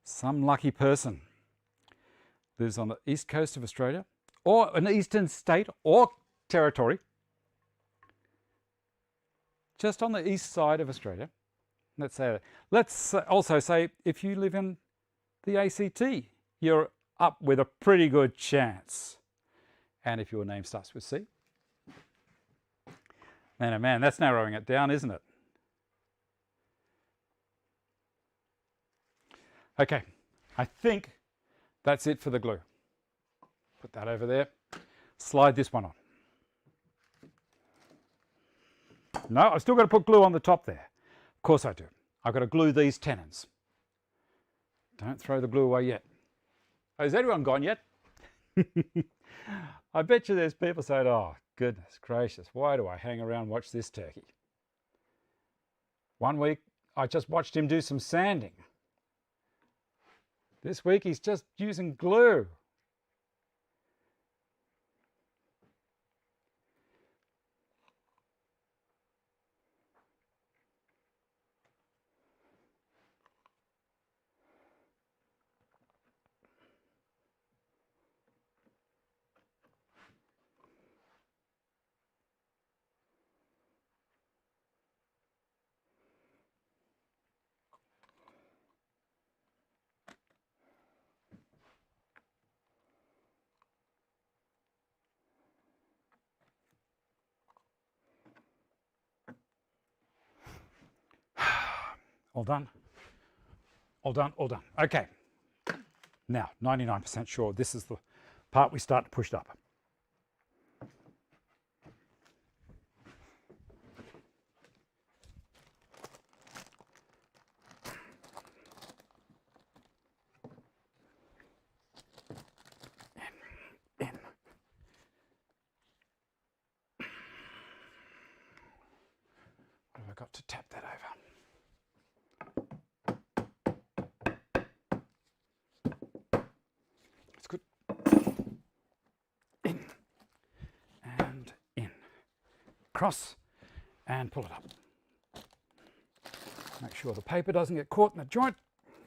some lucky person lives on the east coast of Australia, or an eastern state or territory, just on the east side of Australia. Let's say that. Let's also say if you live in the ACT, you're up with a pretty good chance. And if your name starts with C, man, oh man, that's narrowing it down, isn't it? Okay, I think that's it for the glue. Put that over there. Slide this one on. No, I've still got to put glue on the top there. Of course I do. I've got to glue these tenons. Don't throw the glue away yet. Oh, is anyone gone yet? I bet you there's people saying, oh, goodness gracious, why do I hang around and watch this turkey? One week, I just watched him do some sanding. This week, he's just using glue. All done? All done, all done. Okay. Now, 99% sure this is the part we start to push up. In. What have I got to tap that over? Across and pull it up. Make sure the paper doesn't get caught in the joint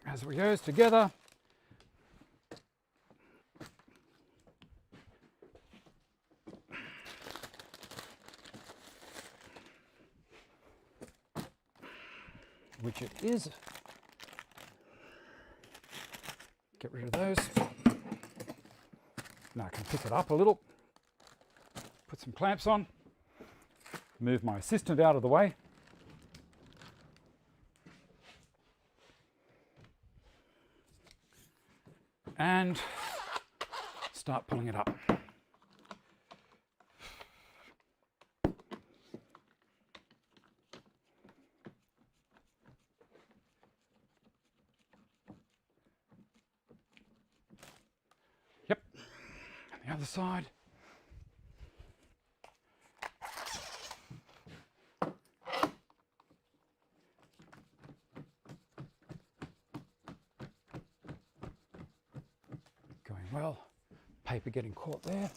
as we goes together. Which it is. Get rid of those. Now I can pick it up a little. Put some clamps on. Move my assistant out of the way. And start pulling it up. other side. Going well. Paper getting caught there.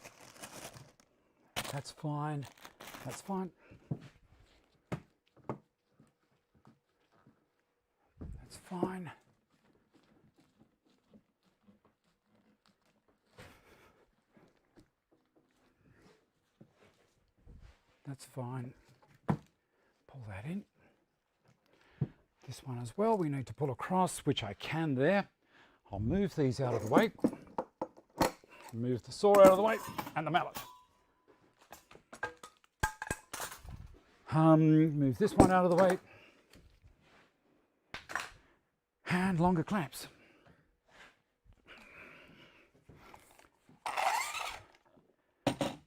That's fine. That's fine. That's fine. That's fine. Pull that in. This one as well, we need to pull across, which I can there. I'll move these out of the way. Move the saw out of the way and the mallet. Move this one out of the way. And longer clamps.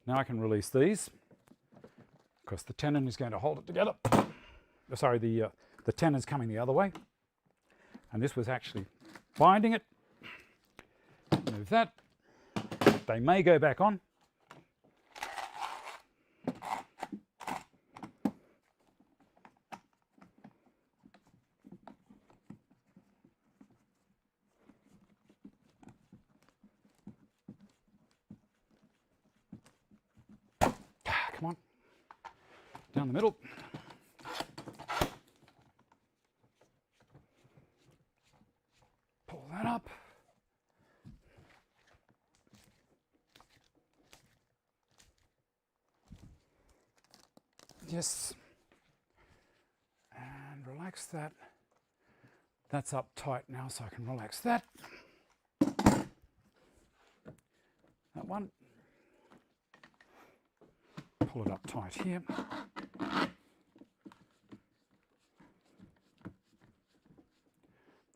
Now I can release these, because the tenon is going to hold it together. Sorry, the tenon's coming the other way. And this was actually binding it. Move that. They may go back on. Come on. Down the middle. Pull that up. Yes. And relax that. That's up tight now, so I can relax that. That one. Pull it up tight here.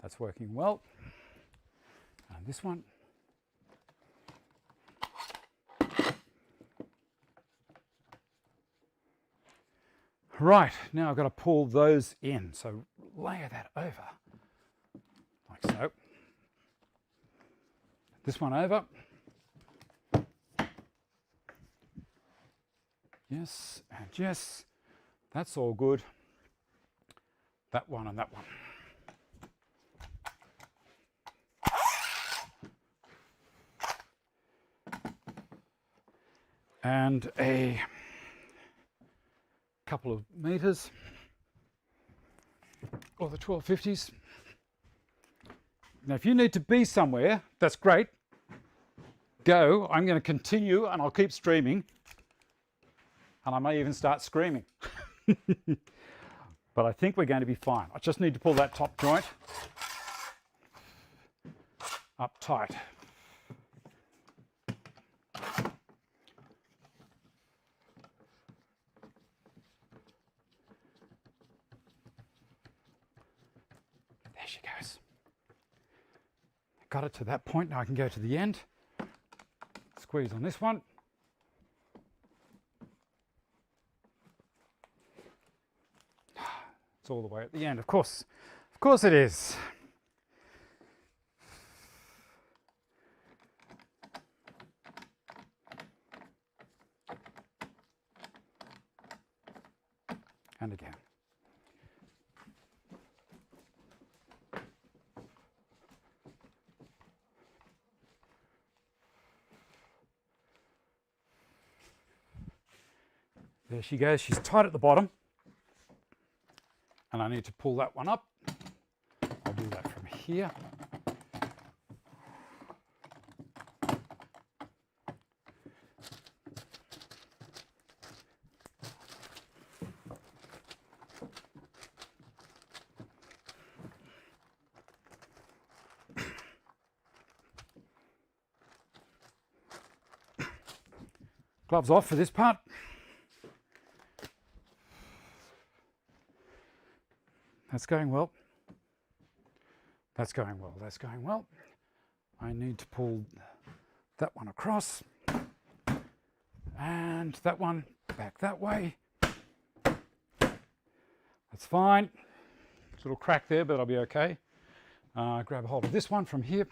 That's working well. And this one. Right, now I've got to pull those in. So layer that over, like so. This one over. Yes, and yes, that's all good. That one and that one. And a couple of meters, or the 1250s. Now if you need to be somewhere, that's great. Go, I'm going to continue and I'll keep streaming. And I may even start screaming. But I think we're going to be fine. I just need to pull that top joint up tight. There she goes. Got it to that point. Now I can go to the end. Squeeze on this one. It's all the way at the end, of course it is. And again. There she goes, she's tight at the bottom. And I need to pull that one up. I'll do that from here. Gloves off for this part. That's going well. That's going well. That's going well. I need to pull that one across and that one back that way. That's fine. It's a little crack there, but I'll be okay. Grab a hold of this one from here.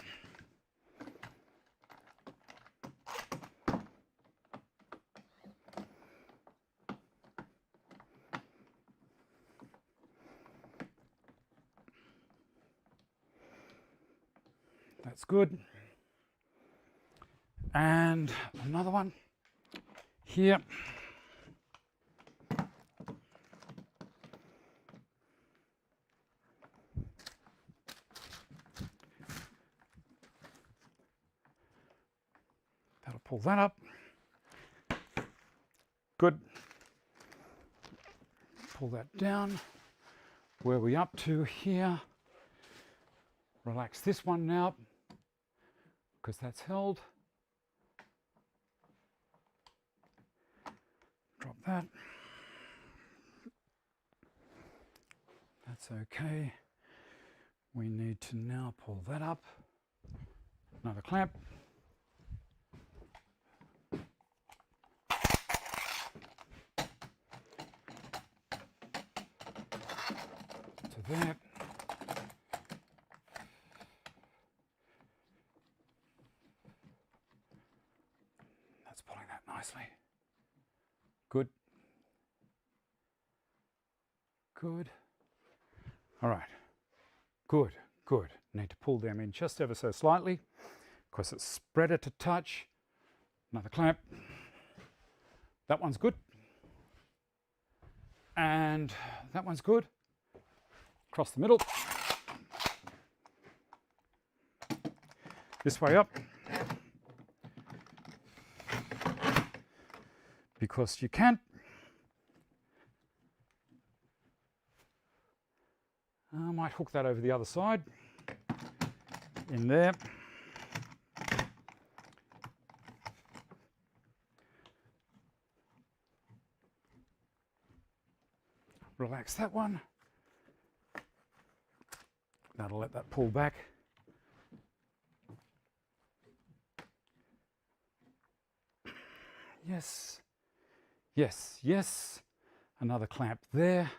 good. And another one here. That'll pull that up. Good. Pull that down. Where are we up to here? Relax this one now, because that's held. Drop that. That's okay. We need to now pull that up. Another clamp. To that. That's pulling that nicely. Good. Good. All right. Good, good. Need to pull them in just ever so slightly because it's spreader to touch. Another clamp. That one's good. And that one's good. Across the middle. This way up. Because you can. I might hook that over the other side. In there. Relax that one. That'll let that pull back. Yes. Yes, yes. Another clamp there.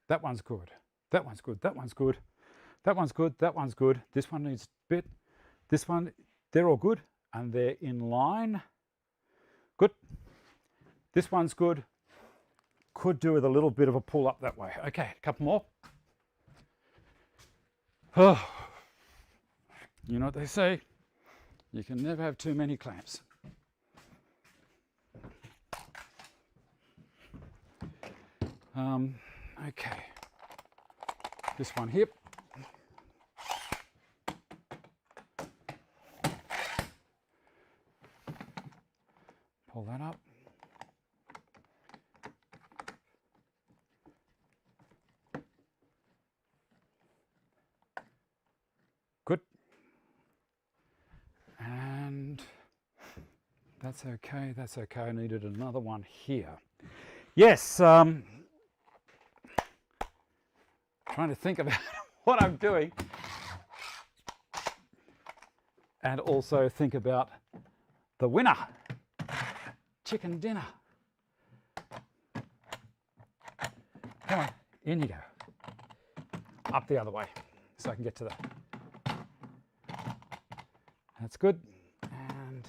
That one's good. That one's good. That one's good. That one's good. That one's good. This one needs a bit. This one, they're all good. And they're in line. Good. This one's good. Could do with a little bit of a pull up that way. Okay, a couple more. Oh. You know what they say? You can never have too many clamps. Okay. This one here. Pull that up. Good. And that's okay, that's okay. I needed another one here. Yes, trying to think about what I'm doing and also think about the winner, chicken dinner. Come on, in you go. Up the other way so I can get to that. That's good. And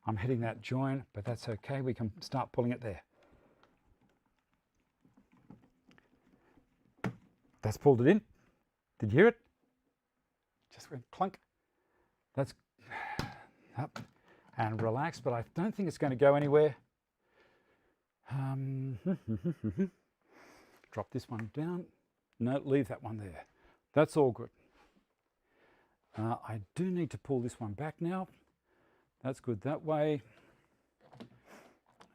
I'm hitting that joint, but that's okay. We can start pulling it there. That's pulled it in. Did you hear it? Just went clunk. That's up and relax, but I don't think it's going to go anywhere. Drop this one down. No, leave that one there. That's all good. I do need to pull this one back now. That's good that way.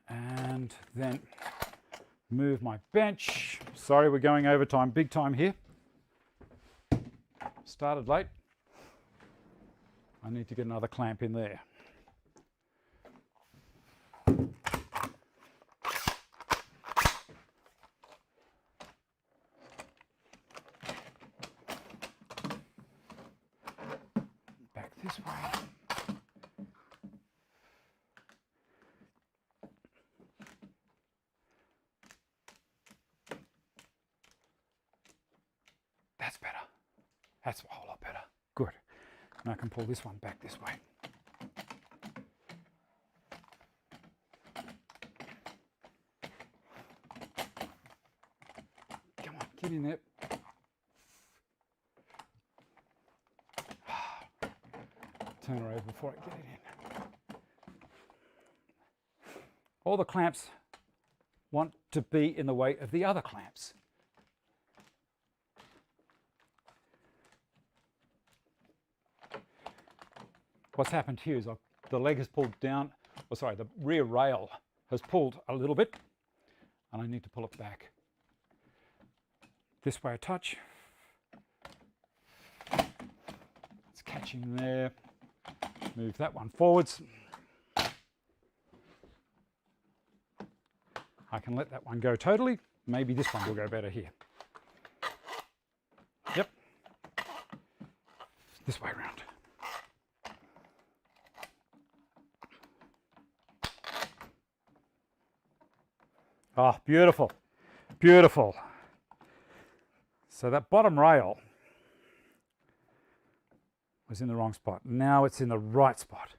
And then move my bench. Sorry, we're going overtime, big time here. Started late. I need to get another clamp in there. Back this way. That's better. That's a whole lot better. Good. And I can pull this one back this way. Come on, get in there. turn her over before I get it in. All the clamps want to be in the way of the other clamps. What's happened here is the leg has pulled down, or sorry, the rear rail has pulled a little bit, and I need to pull it back. This way a touch. It's catching there. Move that one forwards. I can let that one go totally. Maybe this one will go better here. Yep. This way around. Ah, beautiful, beautiful. So that bottom rail was in the wrong spot. Now it's in the right spot.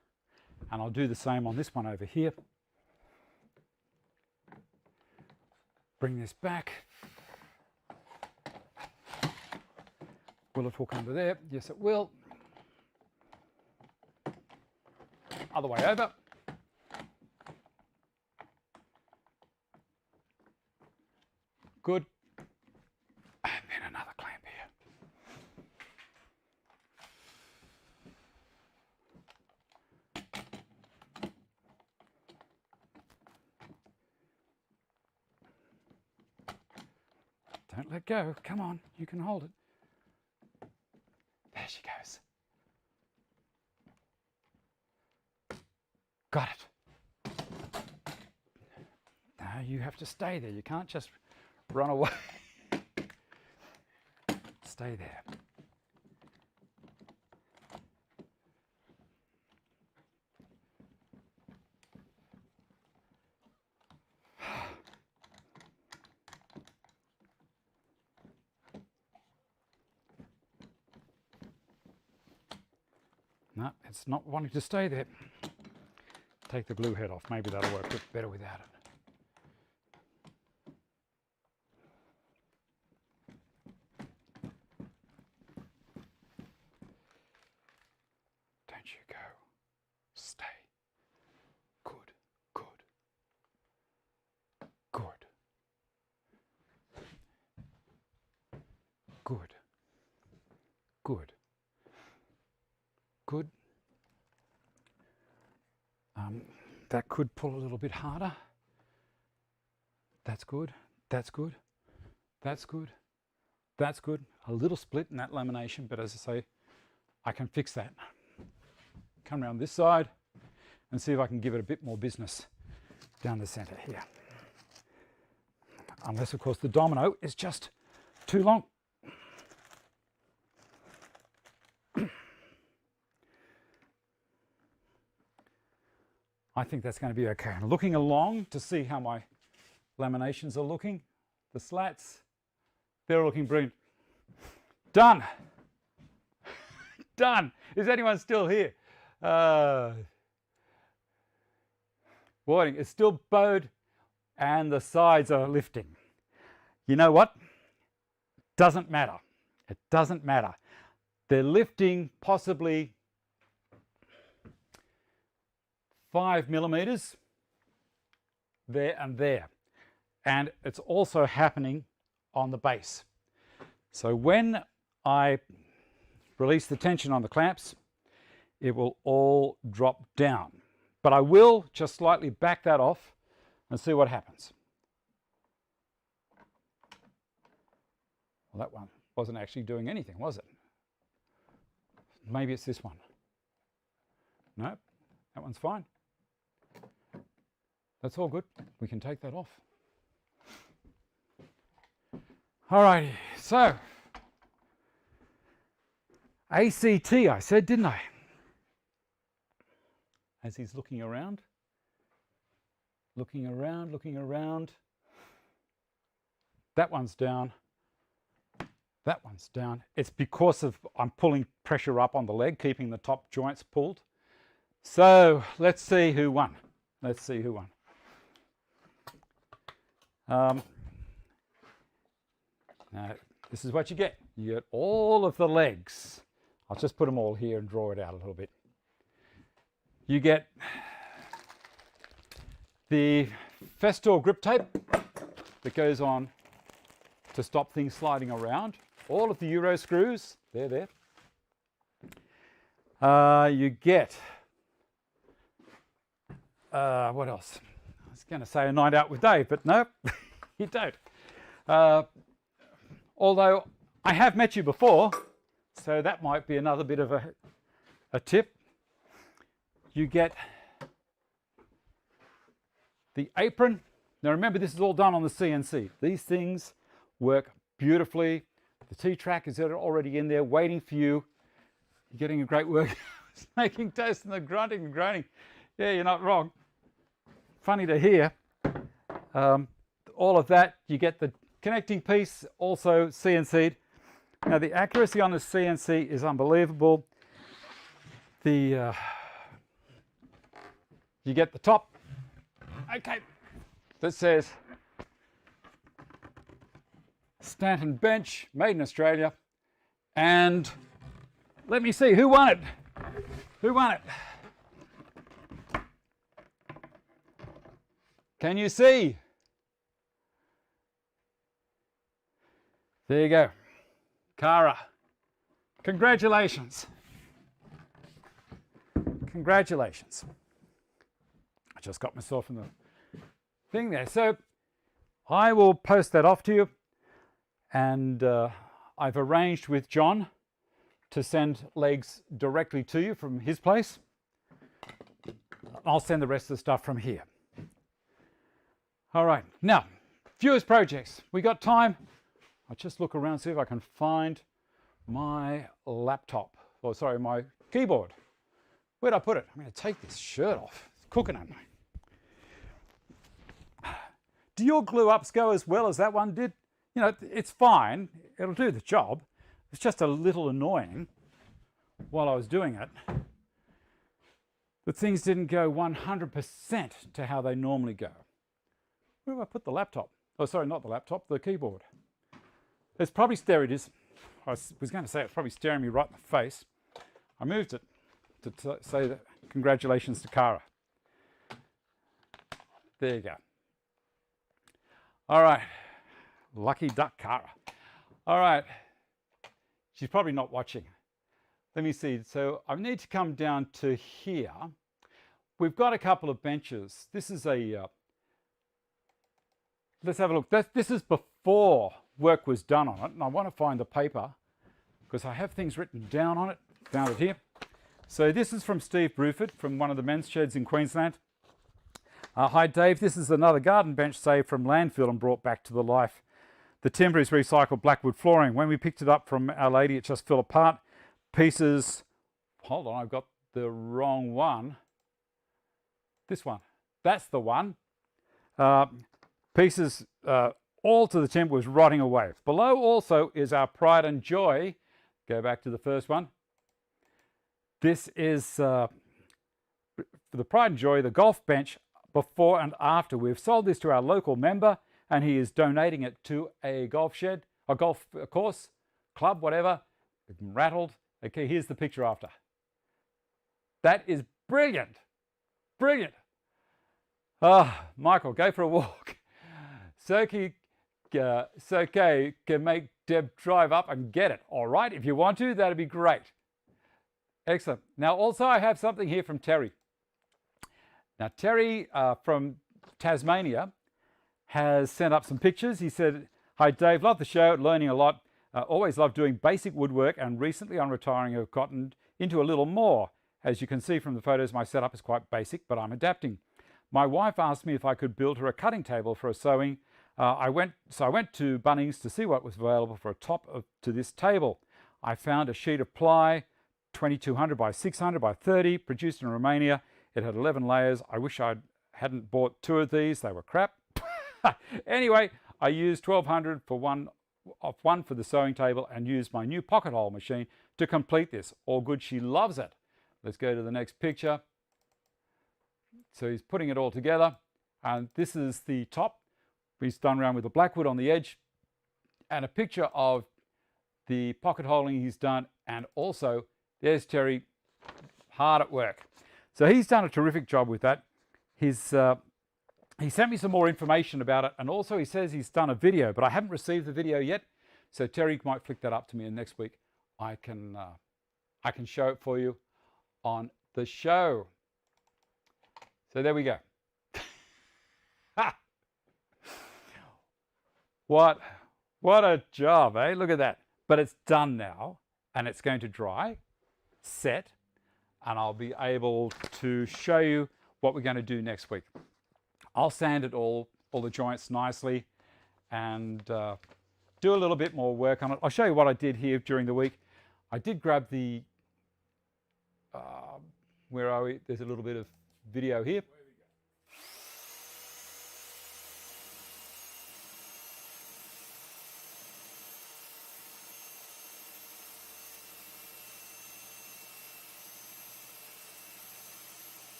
And I'll do the same on this one over here. Bring this back. Will it hook under there? Yes, it will. Other way over. Good. And then another clamp here. Don't let go. Come on, you can hold it. There she goes. Got it. Now you have to stay there. You can't just run away. Stay there. No, it's not wanting to stay there. Take the glue head off. Maybe that'll work a bit better without it. Don't you go. Stay. Good, good, good, good, good. Good. That could pull a little bit harder. That's good. That's good. That's good. That's good. A little split in that lamination, but as I say, I can fix that. Come around this side and see if I can give it a bit more business down the center here. Unless, of course, the domino is just too long. I think that's going to be okay. I'm looking along to see how my laminations are looking. The slats, they're looking brilliant. Done. Done. Is anyone still here? Warning, it's still bowed and the sides are lifting. You know what? Doesn't matter. It doesn't matter. They're lifting possibly 5 millimeters there and there. And it's also happening on the base. So when I release the tension on the clamps, it will all drop down. But I will just slightly back that off and see what happens. Well, that one wasn't actually doing anything, was it? Maybe it's this one. No, that one's fine. That's all good. We can take that off. Alrighty, so ACT I said, didn't I? As he's looking around, looking around, looking around. That one's down. That one's down. It's because of I'm pulling pressure up on the leg, keeping the top joints pulled. So let's see who won. Let's see who won. Now, this is what you get. You get all of the legs. I'll just put them all here and draw it out a little bit. You get the Festool grip tape that goes on to stop things sliding around. All of the Euro screws, they're there. You get, what else? I was going to say a night out with Dave, but no, you don't. Although I have met you before, so that might be another bit of a tip. You get the apron. Now remember, this is all done on the CNC. These things work beautifully. The T-track is already in there waiting for you. You're getting a great work. Making toast and the grunting and groaning. Yeah, you're not wrong. Funny to hear. All of that, you get the connecting piece, also CNC'd. Now the accuracy on the CNC is unbelievable. You get the top, okay, that says Stanton bench, made in Australia. And let me see, who won it? Who won it? Can you see? There you go. Parra. Congratulations. Congratulations. I just got myself in the thing there. So I will post that off to you. And I've arranged with John to send legs directly to you from his place. I'll send the rest of the stuff from here. All right, now, viewers projects. We got time. I'll just look around, see if I can find my laptop. Oh, sorry, my keyboard. Where'd I put it? I'm going to take this shirt off. It's cooking on me. Do your glue ups go as well as that one did? You know, it's fine. It'll do the job. It's just a little annoying while I was doing it that things didn't go 100% to how they normally go. Where have I put the laptop? Oh, sorry, not the laptop, the keyboard. It's probably there it is. I was going to say it's probably staring me right in the face. I moved it to say that congratulations to Parra. There you go. All right. Lucky duck Parra. All right. She's probably not watching. Let me see. So I need to come down to here. We've got a couple of benches. This is a... let's have a look. This is before work was done on it, and I want to find the paper because I have things written down on it. Found it here. So this is from Steve Bruford from one of the men's sheds in Queensland. Hi Dave, this is another garden bench saved from landfill and brought back to the life. The timber is recycled blackwood flooring. When we picked it up from Our Lady, it just fell apart. Pieces, hold on, I've got the wrong one. This one, that's the one. Pieces all to the timber was rotting away. Below also is our pride and joy. Go back to the first one. This is for the pride and joy, the golf bench before and after. We've sold this to our local member and he is donating it to a golf shed, a golf course, club, whatever. It's rattled. Okay, here's the picture after. That is brilliant. Brilliant. Michael, go for a walk. Soki can make Deb drive up and get it. All right, if you want to, that'd be great. Excellent. Now, also, I have something here from Terry. Now, Terry from Tasmania has sent up some pictures. He said, hi, Dave, love the show, learning a lot. Always love doing basic woodwork, and recently on retiring, I've gotten into a little more. As you can see from the photos, my setup is quite basic, but I'm adapting. My wife asked me if I could build her a cutting table for a sewing. I went to Bunnings to see what was available for a top to this table. I found a sheet of ply, 2200 by 600 by 30, produced in Romania. It had 11 layers. I wish I hadn't bought 2 of these. They were crap. Anyway, I used 1200 for one for the sewing table and used my new pocket hole machine to complete this. All good. She loves it. Let's go to the next picture. So he's putting it all together, and this is the top. He's done around with the blackwood on the edge, and a picture of the pocket holing he's done, and also there's Terry hard at work. So he's done a terrific job with that. He sent me some more information about it, and also he says he's done a video, but I haven't received the video yet. So Terry might flick that up to me, and next week I can show it for you on the show. So there we go. What a job, eh? Look at that. But it's done now, and it's going to dry, set, and I'll be able to show you what we're going to do next week. I'll sand it all the joints nicely, and do a little bit more work on it. I'll show you what I did here during the week. I did grab the, where are we? There's a little bit of video here.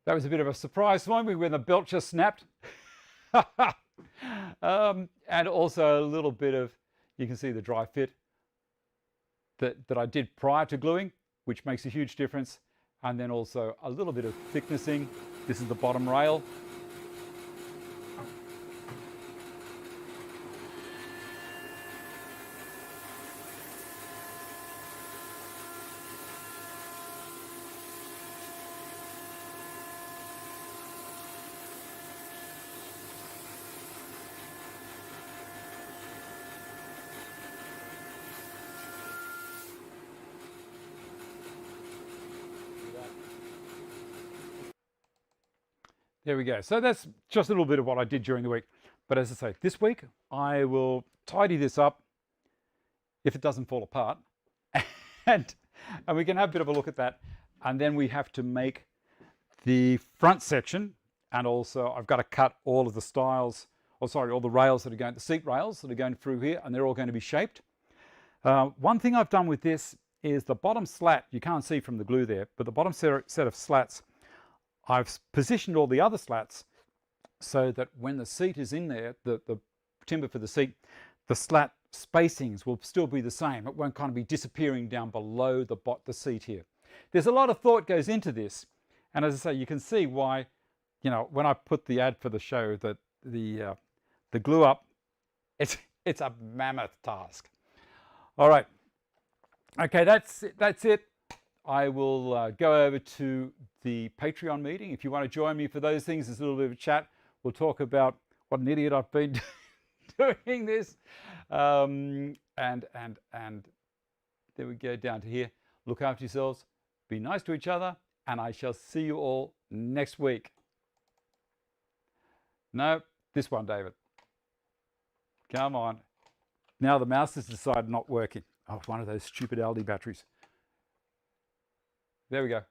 That was a bit of a surprise for me when the belt just snapped. And also a little bit of, you can see the dry fit that I did prior to gluing, which makes a huge difference. And then also a little bit of thicknessing. This is the bottom rail. There we go. So that's just a little bit of what I did during the week. But as I say, this week I will tidy this up if it doesn't fall apart. and we can have a bit of a look at that. And then we have to make the front section. And also I've got to cut all of the styles, or sorry, all the rails that are going, the seat rails that are going through here, and they're all going to be shaped. One thing I've done with this is the bottom slat, you can't see from the glue there, but the bottom set of slats, I've positioned all the other slats so that when the seat is in there, the timber for the seat, the slat spacings will still be the same. It won't kind of be disappearing down below the seat here. There's a lot of thought goes into this. And as I say, you can see why, you know, when I put the ad for the show, that the glue up, it's a mammoth task. All right. Okay, that's it. I will go over to the Patreon meeting. If you want to join me for those things, there's a little bit of a chat. We'll talk about what an idiot I've been doing this. And there we go down to here. Look after yourselves. Be nice to each other. And I shall see you all next week. No, this one, David. Come on. Now the mouse has decided not working. Oh, one of those stupid Aldi batteries. There we go.